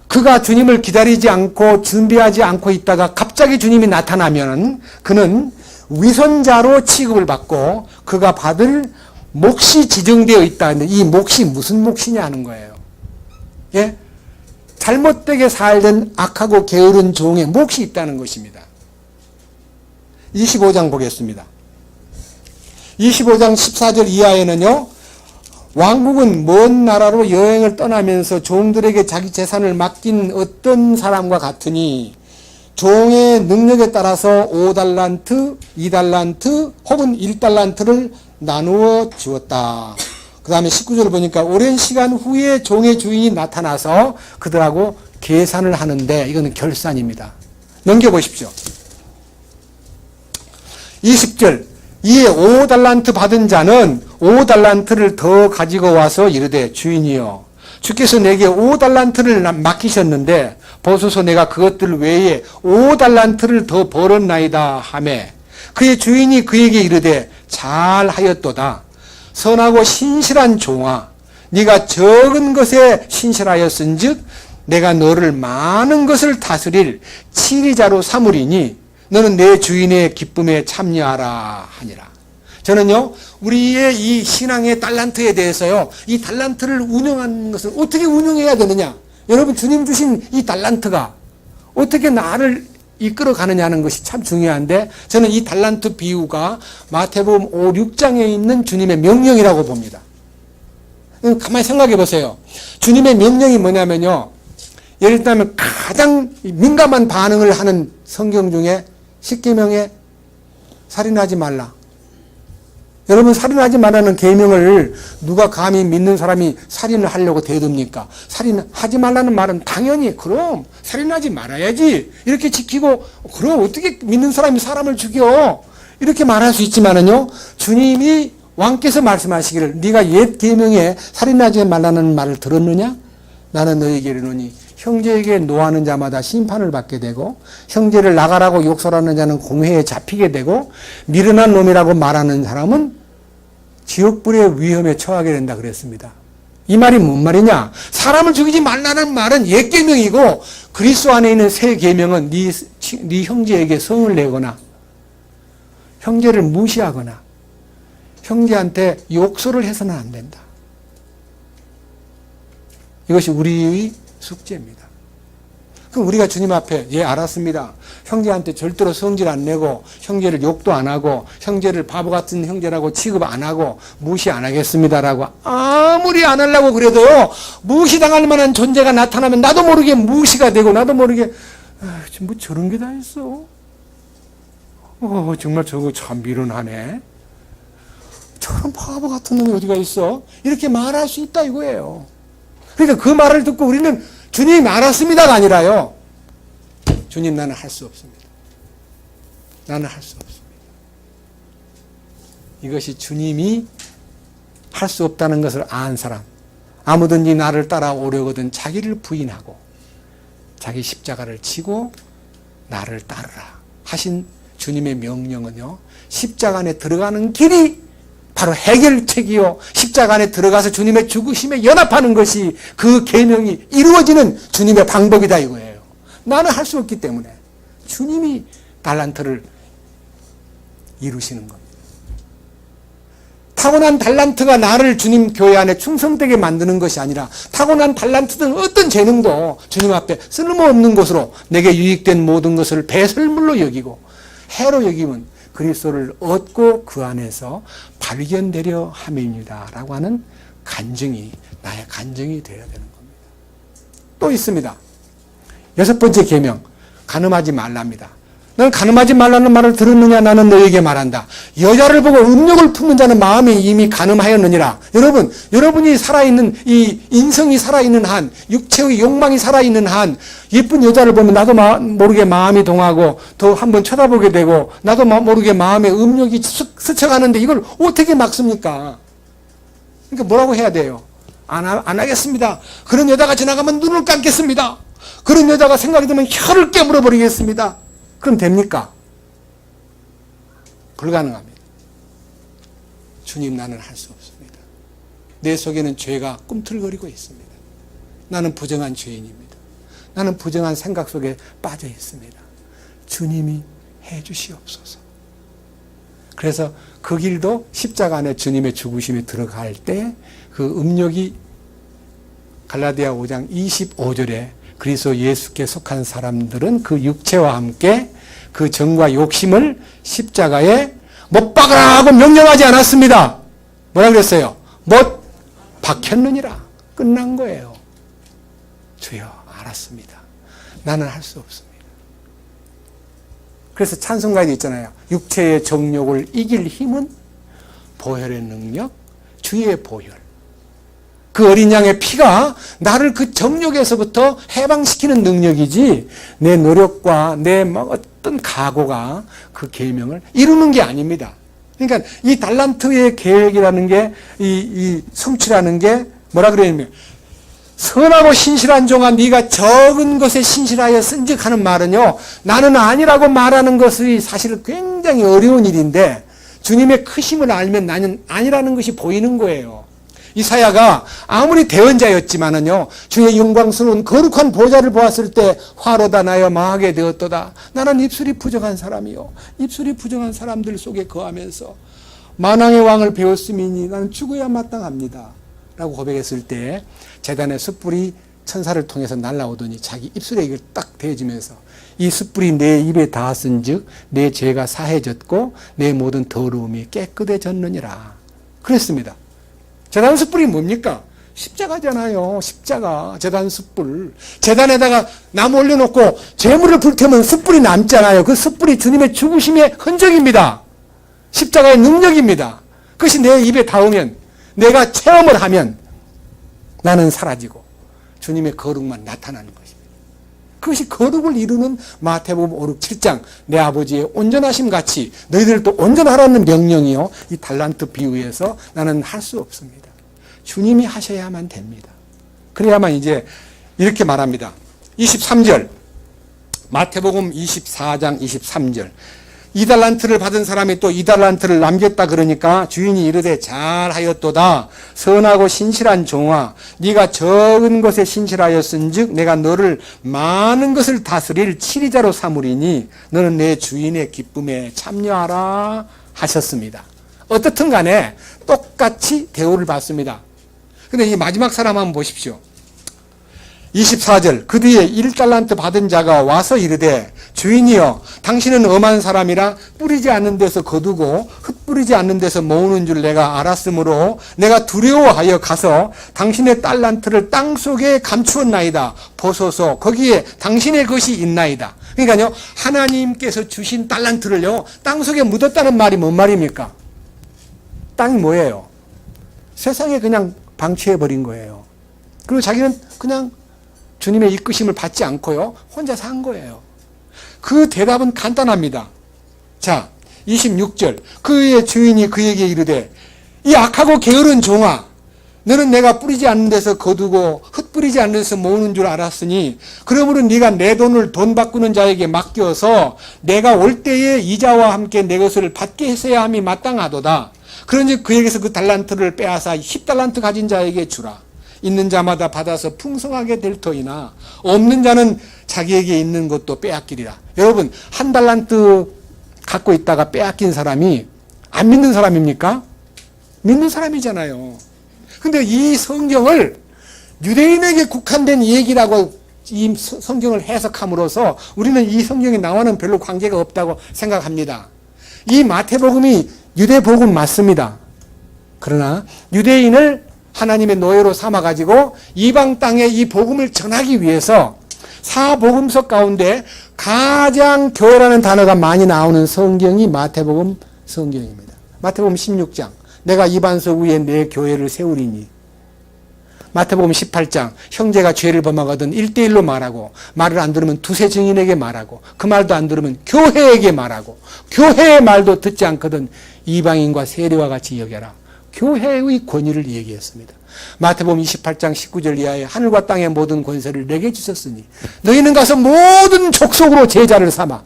그가 주님을 기다리지 않고 준비하지 않고 있다가 갑자기 주님이 나타나면 그는 위선자로 취급을 받고 그가 받을 몫이 지정되어 있다는데 이 몫이 무슨 몫이냐 하는 거예요. 예? 잘못되게 살던 악하고 게으른 종의 몫이 있다는 것입니다. 25장 보겠습니다. 25장 14절 이하에는요, 왕국은 먼 나라로 여행을 떠나면서 종들에게 자기 재산을 맡긴 어떤 사람과 같으니 종의 능력에 따라서 5달란트, 2달란트 혹은 1달란트를 나누어 주었다. 그 다음에 19절을 보니까 오랜 시간 후에 종의 주인이 나타나서 그들하고 계산을 하는데 이거는 결산입니다. 넘겨보십시오. 20절. 이에 5달란트 받은 자는 5달란트를 더 가지고 와서 이르되 주인이여 주께서 내게 5달란트를 맡기셨는데 보소서 내가 그것들 외에 5달란트를 더 벌었나이다 하매 그의 주인이 그에게 이르되 잘하였도다. 선하고 신실한 종아, 네가 적은 것에 신실하였은즉 내가 너를 많은 것을 다스릴 치리자로 삼으리니 너는 내 주인의 기쁨에 참여하라 하니라. 저는요, 우리의 이 신앙의 달란트에 대해서요, 이 달란트를 운영하는 것을 어떻게 운영해야 되느냐. 여러분, 주님 주신 이 달란트가 어떻게 나를 이끌어 가느냐는 것이 참 중요한데, 저는 이 달란트 비유가 마태복음 5, 6장에 있는 주님의 명령이라고 봅니다. 가만히 생각해 보세요. 주님의 명령이 뭐냐면요, 예를 들면 가장 민감한 반응을 하는 성경 중에 10계명에 살인하지 말라. 여러분, 살인하지 말라는 계명을 누가 감히 믿는 사람이 살인을 하려고 대듭니까? 살인하지 말라는 말은 당연히 그럼 살인하지 말아야지 이렇게 지키고, 그럼 어떻게 믿는 사람이 사람을 죽여? 이렇게 말할 수 있지만은요, 주님이 왕께서 말씀하시기를 네가 옛 계명에 살인하지 말라는 말을 들었느냐? 나는 너에게 이르노니 형제에게 노하는 자마다 심판을 받게 되고 형제를 나가라고 욕설하는 자는 공회에 잡히게 되고 미련한 놈이라고 말하는 사람은 지옥불의 위험에 처하게 된다 그랬습니다. 이 말이 뭔 말이냐? 사람을 죽이지 말라는 말은 옛 계명이고 그리스도 안에 있는 새 계명은 네 형제에게 성을 내거나 형제를 무시하거나 형제한테 욕설을 해서는 안 된다. 이것이 우리의 숙제입니다. 그럼 우리가 주님 앞에 예 알았습니다. 형제한테 절대로 성질 안 내고 형제를 욕도 안 하고 형제를 바보 같은 형제라고 취급 안 하고 무시 안 하겠습니다라고 아무리 안 하려고 그래도요, 무시당할 만한 존재가 나타나면 나도 모르게 무시가 되고 나도 모르게 뭐 저런 게 다 있어. 정말 저거 참 미련하네. 저런 바보 같은 놈이 어디가 있어? 이렇게 말할 수 있다 이거예요. 그러니까 그 말을 듣고 우리는 주님 알았습니다가 아니라요, 주님 나는 할 수 없습니다. 나는 할 수 없습니다. 이것이 주님이 할 수 없다는 것을 안 사람, 아무든지 나를 따라오려거든 자기를 부인하고 자기 십자가를 지고 나를 따르라 하신 주님의 명령은요, 십자가 안에 들어가는 길이 바로 해결책이요, 십자가 안에 들어가서 주님의 죽으심에 연합하는 것이 그 계명이 이루어지는 주님의 방법이다 이거예요. 나는 할 수 없기 때문에 주님이 달란트를 이루시는 겁니다. 타고난 달란트가 나를 주님 교회 안에 충성되게 만드는 것이 아니라 타고난 달란트든 어떤 재능도 주님 앞에 쓸모없는 것으로 내게 유익된 모든 것을 배설물로 여기고 해로 여기면 그리스도를 얻고 그 안에서 발견되려 함입니다 라고 하는 간증이 나의 간증이 되어야 되는 겁니다. 또 있습니다. 6번째 계명, 간음하지 말랍니다. 너는 간음하지 말라는 말을 들었느냐? 나는 너에게 말한다. 여자를 보고 음욕을 품는 자는 마음이 이미 간음하였느니라. 여러분이 살아있는 이 인성이 살아있는 한, 육체의 욕망이 살아있는 한, 예쁜 여자를 보면 나도 모르게 마음이 동하고 더 한번 쳐다보게 되고 나도 모르게 마음에 음욕이 스쳐가는데 이걸 어떻게 막습니까? 그러니까 뭐라고 해야 돼요? 안 하겠습니다. 그런 여자가 지나가면 눈을 감겠습니다. 그런 여자가 생각이 들면 혀를 깨물어 버리겠습니다. 그럼 됩니까? 불가능합니다. 주님, 나는 할 수 없습니다. 내 속에는 죄가 꿈틀거리고 있습니다. 나는 부정한 죄인입니다. 나는 부정한 생각 속에 빠져 있습니다. 주님이 해 주시옵소서. 그래서 그 길도 십자가 안에 주님의 죽으심에 들어갈 때 그 음욕이 갈라디아 5장 25절에 그리스도 예수께 속한 사람들은 그 육체와 함께 그 정과 욕심을 십자가에 못 박으라 하고 명령하지 않았습니다. 뭐라 그랬어요? 못 박혔느니라. 끝난 거예요. 주여, 알았습니다. 나는 할 수 없습니다. 그래서 찬송가에도 있잖아요. 육체의 정욕을 이길 힘은 보혈의 능력, 주의 보혈. 그 어린 양의 피가 나를 그 정욕에서부터 해방시키는 능력이지 내 노력과 내 어떤 각오가 그 계명을 이루는 게 아닙니다. 그러니까 이 달란트의 계획이라는 게 이 성취라는 게 뭐라 그래야 되냐면 선하고 신실한 종아 네가 적은 것에 신실하여 쓴즉 하는 말은요, 나는 아니라고 말하는 것이 사실 굉장히 어려운 일인데 주님의 크심을 알면 나는 아니라는 것이 보이는 거예요. 이사야가 아무리 대언자였지만은요, 주의 영광스러운 거룩한 보좌를 보았을 때 화로다 나여 망하게 되었도다. 나는 입술이 부정한 사람이요, 입술이 부정한 사람들 속에 거하면서 만왕의 왕을 배웠음이니 나는 죽어야 마땅합니다 라고 고백했을 때 제단의 숯불이 천사를 통해서 날아오더니 자기 입술에 이걸 딱 대어주면서 이 숯불이 내 입에 닿았은 즉 내 죄가 사해졌고 내 모든 더러움이 깨끗해졌느니라 그랬습니다. 제단 숯불이 뭡니까? 십자가잖아요. 십자가, 제단 숯불. 제단에다가 나무 올려놓고 제물을 불태우면 숯불이 남잖아요. 그 숯불이 주님의 죽으심의 흔적입니다. 십자가의 능력입니다. 그것이 내 입에 닿으면, 내가 체험을 하면 나는 사라지고 주님의 거룩만 나타나는 것입니다. 그것이 거룩을 이루는 마태복음 5, 6, 7장 내 아버지의 온전하심 같이 너희들도 온전하라는 명령이요, 이 달란트 비유에서 나는 할 수 없습니다. 주님이 하셔야만 됩니다. 그래야만 이제 이렇게 말합니다. 23절 마태복음 24장 23절 2달란트를 받은 사람이 또 2달란트를 남겼다 그러니까 주인이 이르되 잘하였도다 선하고 신실한 종아 네가 적은 것에 신실하였은즉 내가 너를 많은 것을 다스릴 치리자로 삼으리니 너는 내 주인의 기쁨에 참여하라 하셨습니다. 어떻든 간에 똑같이 대우를 받습니다. 근데 이 마지막 사람 한번 보십시오. 24절 그 뒤에 1달란트 받은 자가 와서 이르되 주인이여 당신은 엄한 사람이라 뿌리지 않는 데서 거두고 흩뿌리지 않는 데서 모으는 줄 내가 알았으므로 내가 두려워하여 가서 당신의 달란트를 땅속에 감추었나이다. 보소서 거기에 당신의 것이 있나이다. 그러니까요, 하나님께서 주신 달란트를요 땅속에 묻었다는 말이 뭔 말입니까? 땅이 뭐예요? 세상에 그냥 방치해버린 거예요. 그리고 자기는 그냥 주님의 이끄심을 받지 않고요 혼자 산 거예요. 그 대답은 간단합니다. 자, 26절 그의 주인이 그에게 이르되 이 악하고 게으른 종아 너는 내가 뿌리지 않는 데서 거두고 흩뿌리지 않는 데서 모으는 줄 알았으니 그러므로 네가 내 돈을 돈 바꾸는 자에게 맡겨서 내가 올 때에 이자와 함께 내 것을 받게 했어야 함이 마땅하도다. 그런즉 그에게서 그 달란트를 빼앗아 10달란트 가진 자에게 주라. 있는 자마다 받아서 풍성하게 될 터이나 없는 자는 자기에게 있는 것도 빼앗기리라. 여러분, 1달란트 갖고 있다가 빼앗긴 사람이 안 믿는 사람입니까? 믿는 사람이잖아요. 근데 이 성경을 유대인에게 국한된 얘기라고 이 성경을 해석함으로써 우리는 이 성경이 나와는 별로 관계가 없다고 생각합니다. 이 마태복음이 유대복음 맞습니다. 그러나 유대인을 하나님의 노예로 삼아가지고 이방 땅에 이 복음을 전하기 위해서 사복음서 가운데 가장 교회라는 단어가 많이 나오는 성경이 마태복음 성경입니다. 마태복음 16장 내가 이반석 위에 내 교회를 세우리니, 마태복음 18장 형제가 죄를 범하거든 1대1로 말하고 말을 안 들으면 두세 증인에게 말하고 그 말도 안 들으면 교회에게 말하고 교회의 말도 듣지 않거든 이방인과 세리와 같이 여겨라. 교회의 권위를 얘기했습니다. 마태복음 28장 19절 이하에 하늘과 땅의 모든 권세를 내게 주셨으니 너희는 가서 모든 족속으로 제자를 삼아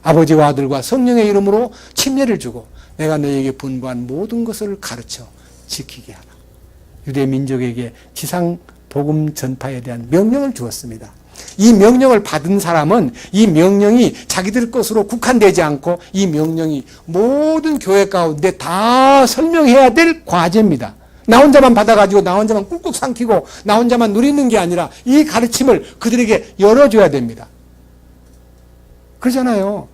아버지와 아들과 성령의 이름으로 침례를 주고 내가 너희에게 분부한 모든 것을 가르쳐 지키게 하라. 유대 민족에게 지상 복음 전파에 대한 명령을 주었습니다. 이 명령을 받은 사람은 이 명령이 자기들 것으로 국한되지 않고 이 명령이 모든 교회 가운데 다 설명해야 될 과제입니다. 나 혼자만 받아가지고 나 혼자만 꾹꾹 삼키고 나 혼자만 누리는 게 아니라 이 가르침을 그들에게 열어줘야 됩니다. 그러잖아요.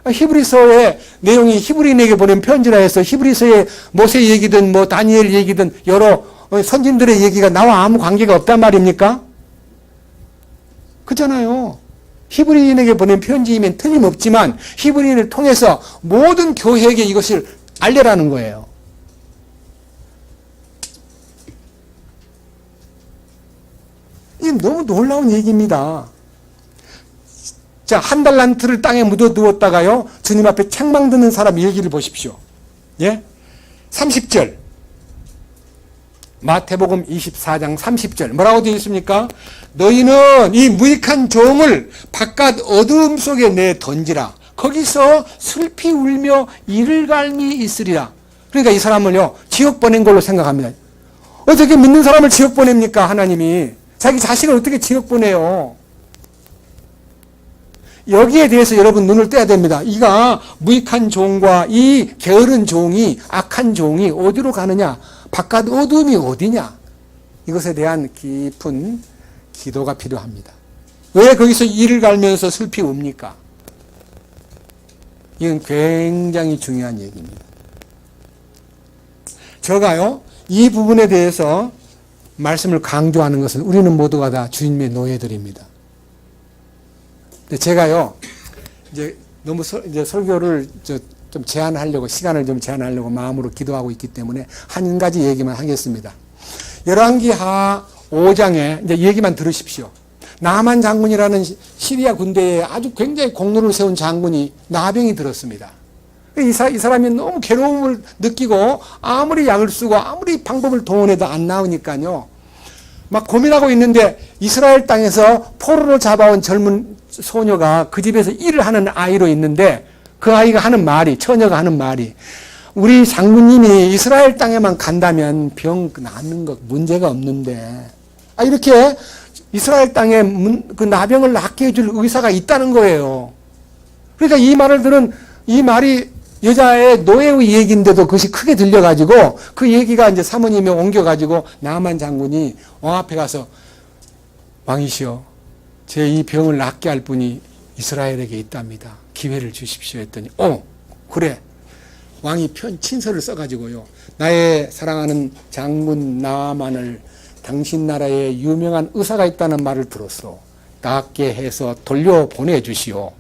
히브리서의 내용이 히브리인에게 보낸 편지라 해서 히브리서의 모세 얘기든 뭐 다니엘 얘기든 여러 선진들의 얘기가 나와 아무 관계가 없단 말입니까? 그렇잖아요. 히브리인에게 보낸 편지이면 틀림없지만 히브리인을 통해서 모든 교회에게 이것을 알려라는 거예요. 이게 너무 놀라운 얘기입니다. 자, 1달란트를 땅에 묻어두었다가요 주님 앞에 책망 듣는 사람 얘기를 보십시오. 예? 30절 마태복음 24장 30절 뭐라고 되어 있습니까? 너희는 이 무익한 종을 바깥 어두움 속에 내 던지라. 거기서 슬피 울며 이를 갈미 있으리라. 그러니까 이 사람을요 지옥 보낸 걸로 생각합니다. 어떻게 믿는 사람을 지옥 보냅니까? 하나님이 자기 자식을 어떻게 지옥 보내요? 여기에 대해서 여러분 눈을 떼야 됩니다. 이가 무익한 종과 이 게으른 종이 악한 종이 어디로 가느냐? 바깥 어둠이 어디냐? 이것에 대한 깊은 기도가 필요합니다. 왜 거기서 이를 갈면서 슬피 웁니까? 이건 굉장히 중요한 얘기입니다. 제가요 이 부분에 대해서 말씀을 강조하는 것은 우리는 모두가 다 주님의 노예들입니다. 근데 제가요 이제 너무 이제 설교를 좀 제한하려고 시간을 좀 제한하려고 마음으로 기도하고 있기 때문에 한 가지 얘기만 하겠습니다. 열왕기하 5장에 이제 얘기만 들으십시오. 나만 장군이라는 시리아 군대에 아주 굉장히 공로를 세운 장군이 나병이 들었습니다. 이 사람이 너무 괴로움을 느끼고 아무리 약을 쓰고 아무리 방법을 동원해도 안 나으니까요. 막 고민하고 있는데 이스라엘 땅에서 포로로 잡아온 젊은 소녀가 그 집에서 일을 하는 아이로 있는데 그 아이가 하는 말이, 처녀가 하는 말이, 우리 장군님이 이스라엘 땅에만 간다면 병 낫는 것 문제가 없는데, 이렇게 이스라엘 땅에 그 나병을 낫게 해줄 의사가 있다는 거예요. 그러니까 이 말을 들은, 이 말이 여자의 노예의 얘기인데도 그것이 크게 들려가지고 그 얘기가 이제 사모님이 옮겨가지고 나만 장군이 왕 앞에 가서 왕이시여, 제 이 병을 낫게 할 분이 이스라엘에게 있답니다. 기회를 주십시오 했더니 그래. 왕이 친서를 써가지고요. 나의 사랑하는 장군 나만을 당신 나라에 유명한 의사가 있다는 말을 들었어. 낫게 해서 돌려보내주시오.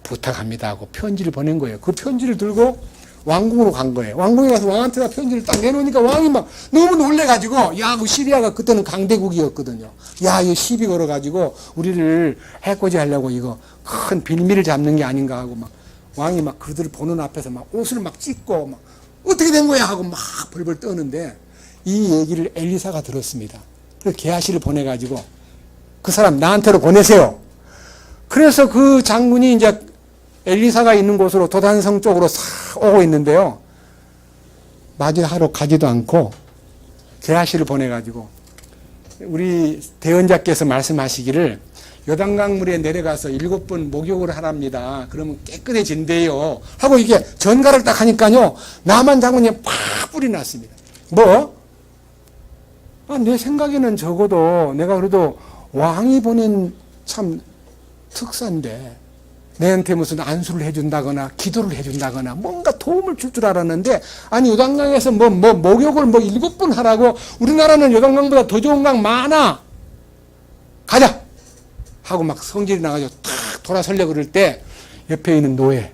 부탁합니다 하고 편지를 보낸 거예요. 그 편지를 들고 왕궁으로 간 거예요. 왕궁에 가서 왕한테다 편지를 딱 내놓으니까 왕이 막 너무 놀래가지고, 야, 그 시리아가 그때는 강대국이었거든요. 야, 이거 시비 걸어가지고 우리를 해코지 하려고 이거 큰 빌미를 잡는 게 아닌가 하고 막 왕이 막 그들을 보는 앞에서 막 옷을 막 찢고 막 어떻게 된 거야 하고 막 벌벌 떠는데 이 얘기를 엘리사가 들었습니다. 그래서 게하시를 보내가지고 그 사람 나한테로 보내세요. 그래서 그 장군이 이제 엘리사가 있는 곳으로 도단성 쪽으로 싹 오고 있는데요. 맞이하러 가지도 않고 게하시를 보내가지고 우리 대언자께서 말씀하시기를 요단강 물에 내려가서 7번 목욕을 하랍니다. 그러면 깨끗해진대요. 하고 이게 전가를 딱 하니까요. 나만 장군이 팍 불이 났습니다. 내 생각에는 적어도 내가 그래도 왕이 보낸 참 특사인데 내한테 무슨 안수를 해준다거나 기도를 해준다거나 뭔가 도움을 줄 줄 알았는데 아니 요단강에서 목욕을 7번 하라고 우리나라는 요단강보다 더 좋은 강 많아. 가자. 하고 막 성질이 나가지고 탁 돌아서려고 그럴 때 옆에 있는 노예.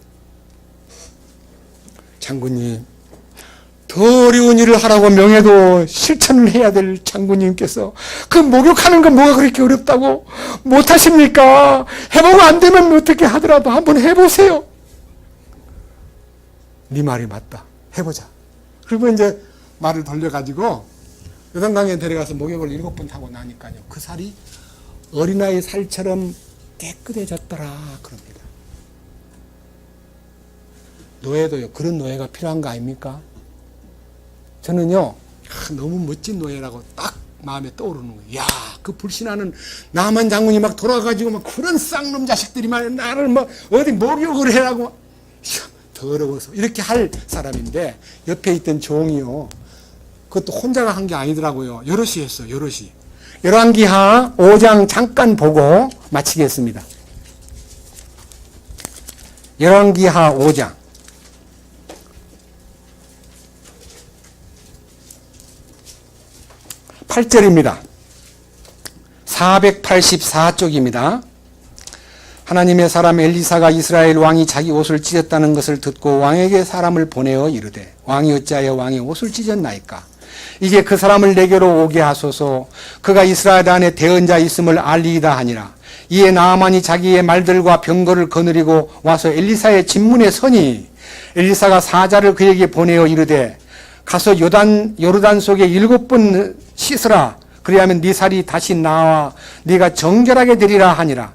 장군님, 더 어려운 일을 하라고 명해도 실천을 해야 될 장군님께서 그 목욕하는 건 뭐가 그렇게 어렵다고 못하십니까? 해보고 안 되면 어떻게 하더라도 한번 해보세요. 네 말이 맞다. 해보자. 그리고 이제 말을 돌려가지고 요단강에 데려가서 목욕을 7번 하고 나니까요. 그 살이 어린아이 살처럼 깨끗해졌더라 그럽니다. 노예도요. 그런 노예가 필요한 거 아닙니까? 저는요. 너무 멋진 노예라고 딱 마음에 떠오르는 거예요. 야, 그 불신하는 나만 장군이 막 돌아가지고 막 그런 쌍놈 자식들이 막 나를 막 어디 목욕을 해라고 더러워서 이렇게 할 사람인데 옆에 있던 종이요. 그것도 혼자가 한 게 아니더라고요. 여럿이 했어요. 여럿이. 열왕기하 5장 잠깐 보고 마치겠습니다. 열왕기하 5장 8절입니다. 484쪽입니다. 하나님의 사람 엘리사가 이스라엘 왕이 자기 옷을 찢었다는 것을 듣고 왕에게 사람을 보내어 이르되 왕이 어찌하여 왕의 옷을 찢었나이까? 이제 그 사람을 내게로 오게 하소서. 그가 이스라엘 안에 대언자 있음을 알리이다 하니라. 이에 나아만이 자기의 말들과 병거를 거느리고 와서 엘리사의 진문에 서니 엘리사가 사자를 그에게 보내어 이르되 가서 요르단 속에 7번 씻으라. 그리하면 네 살이 다시 나와 네가 정결하게 되리라 하니라.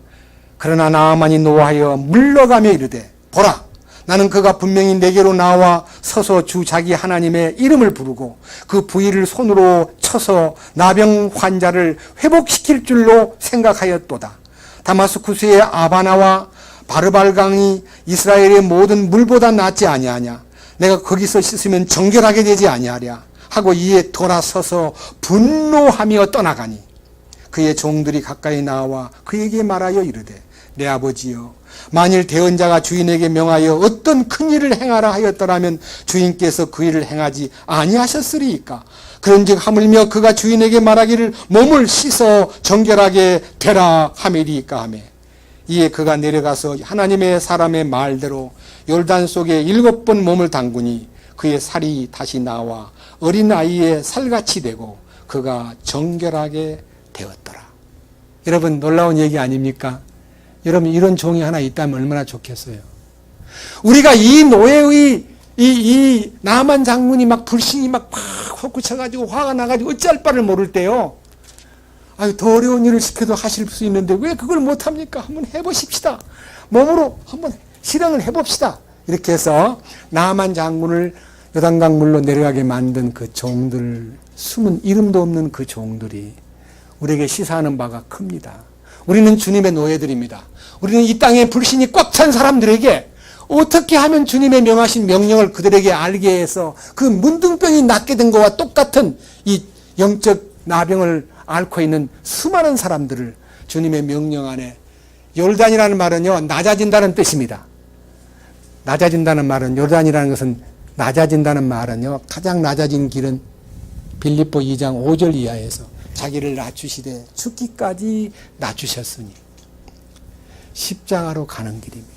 그러나 나아만이 노하여 물러가며 이르되 보라, 나는 그가 분명히 내게로 나와 서서 주 자기 하나님의 이름을 부르고 그 부위를 손으로 쳐서 나병 환자를 회복시킬 줄로 생각하였도다. 다마스쿠스의 아바나와 바르발강이 이스라엘의 모든 물보다 낫지 아니하냐. 내가 거기서 씻으면 정결하게 되지 아니하랴 하고 이에 돌아서서 분노하며 떠나가니 그의 종들이 가까이 나와 그에게 말하여 이르되 내 아버지여, 만일 대언자가 주인에게 명하여 어떤 큰 일을 행하라 하였더라면 주인께서 그 일을 행하지 아니하셨으리이까. 그런즉 하물며 그가 주인에게 말하기를 몸을 씻어 정결하게 되라 하매리이까 하매. 이에 그가 내려가서 하나님의 사람의 말대로 요르단 속에 7번 몸을 담그니 그의 살이 다시 나와 어린아이의 살같이 되고 그가 정결하게 되었더라. 여러분, 놀라운 얘기 아닙니까? 여러분, 이런 종이 하나 있다면 얼마나 좋겠어요. 우리가 이 노예의 이 나만 장군이 막 불신이 막 헛구쳐가지고 화가 나가지고 어찌할 바를 모를 때요. 아유, 더 어려운 일을 시켜도 하실 수 있는데 왜 그걸 못합니까? 한번 해보십시다. 몸으로 한번 실행을 해봅시다. 이렇게 해서 나만 장군을 요단강 물로 내려가게 만든 그 종들, 숨은 이름도 없는 그 종들이 우리에게 시사하는 바가 큽니다. 우리는 주님의 노예들입니다. 우리는 이 땅에 불신이 꽉 찬 사람들에게 어떻게 하면 주님의 명하신 명령을 그들에게 알게 해서 그 문둥병이 낫게 된 것과 똑같은 이 영적 나병을 앓고 있는 수많은 사람들을 주님의 명령 안에, 요르단이라는 말은요, 낮아진다는 뜻입니다. 낮아진다는 말은, 요르단이라는 것은 낮아진다는 말은요, 가장 낮아진 길은 빌립보 2장 5절 이하에서 자기를 낮추시되 죽기까지 낮추셨으니 십자가로 가는 길입니다.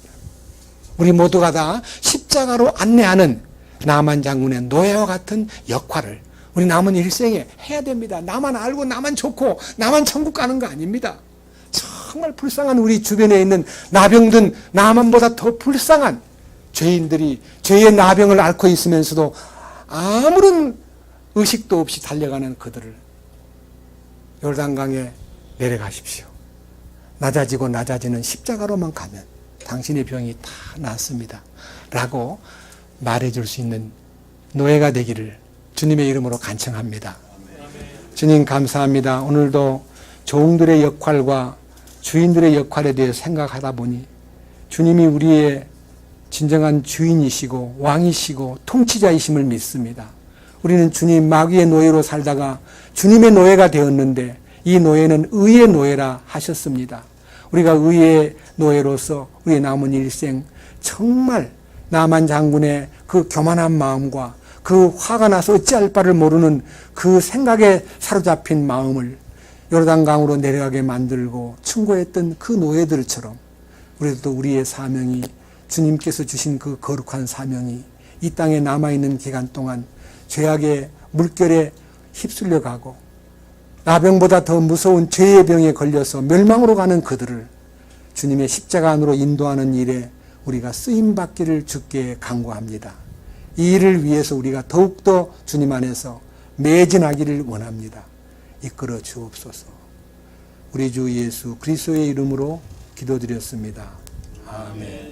우리 모두가 다 십자가로 안내하는 나만 장군의 노예와 같은 역할을 우리 남은 일생에 해야 됩니다. 나만 알고 나만 좋고 나만 천국 가는 거 아닙니다. 정말 불쌍한 우리 주변에 있는 나병든 나만보다 더 불쌍한 죄인들이 죄의 나병을 앓고 있으면서도 아무런 의식도 없이 달려가는 그들을 요르단강에 내려가십시오. 낮아지고 낮아지는 십자가로만 가면 당신의 병이 다 낫습니다. 라고 말해줄 수 있는 노예가 되기를 주님의 이름으로 간청합니다. 주님 감사합니다. 오늘도 종들의 역할과 주인들의 역할에 대해 생각하다 보니 주님이 우리의 진정한 주인이시고 왕이시고 통치자이심을 믿습니다. 우리는 주님 마귀의 노예로 살다가 주님의 노예가 되었는데 이 노예는 의의 노예라 하셨습니다. 우리가 의의 노예로서 우리의 남은 일생 정말 나만 장군의 그 교만한 마음과 그 화가 나서 어찌할 바를 모르는 그 생각에 사로잡힌 마음을 요르단강으로 내려가게 만들고 충고했던 그 노예들처럼 우리도 우리의 사명이, 주님께서 주신 그 거룩한 사명이 이 땅에 남아있는 기간 동안 죄악의 물결에 휩쓸려 가고 나병보다 더 무서운 죄의 병에 걸려서 멸망으로 가는 그들을 주님의 십자가 안으로 인도하는 일에 우리가 쓰임받기를 주께 간구합니다. 이 일을 위해서 우리가 더욱더 주님 안에서 매진하기를 원합니다. 이끌어 주옵소서. 우리 주 예수 그리스도의 이름으로 기도드렸습니다. 아멘.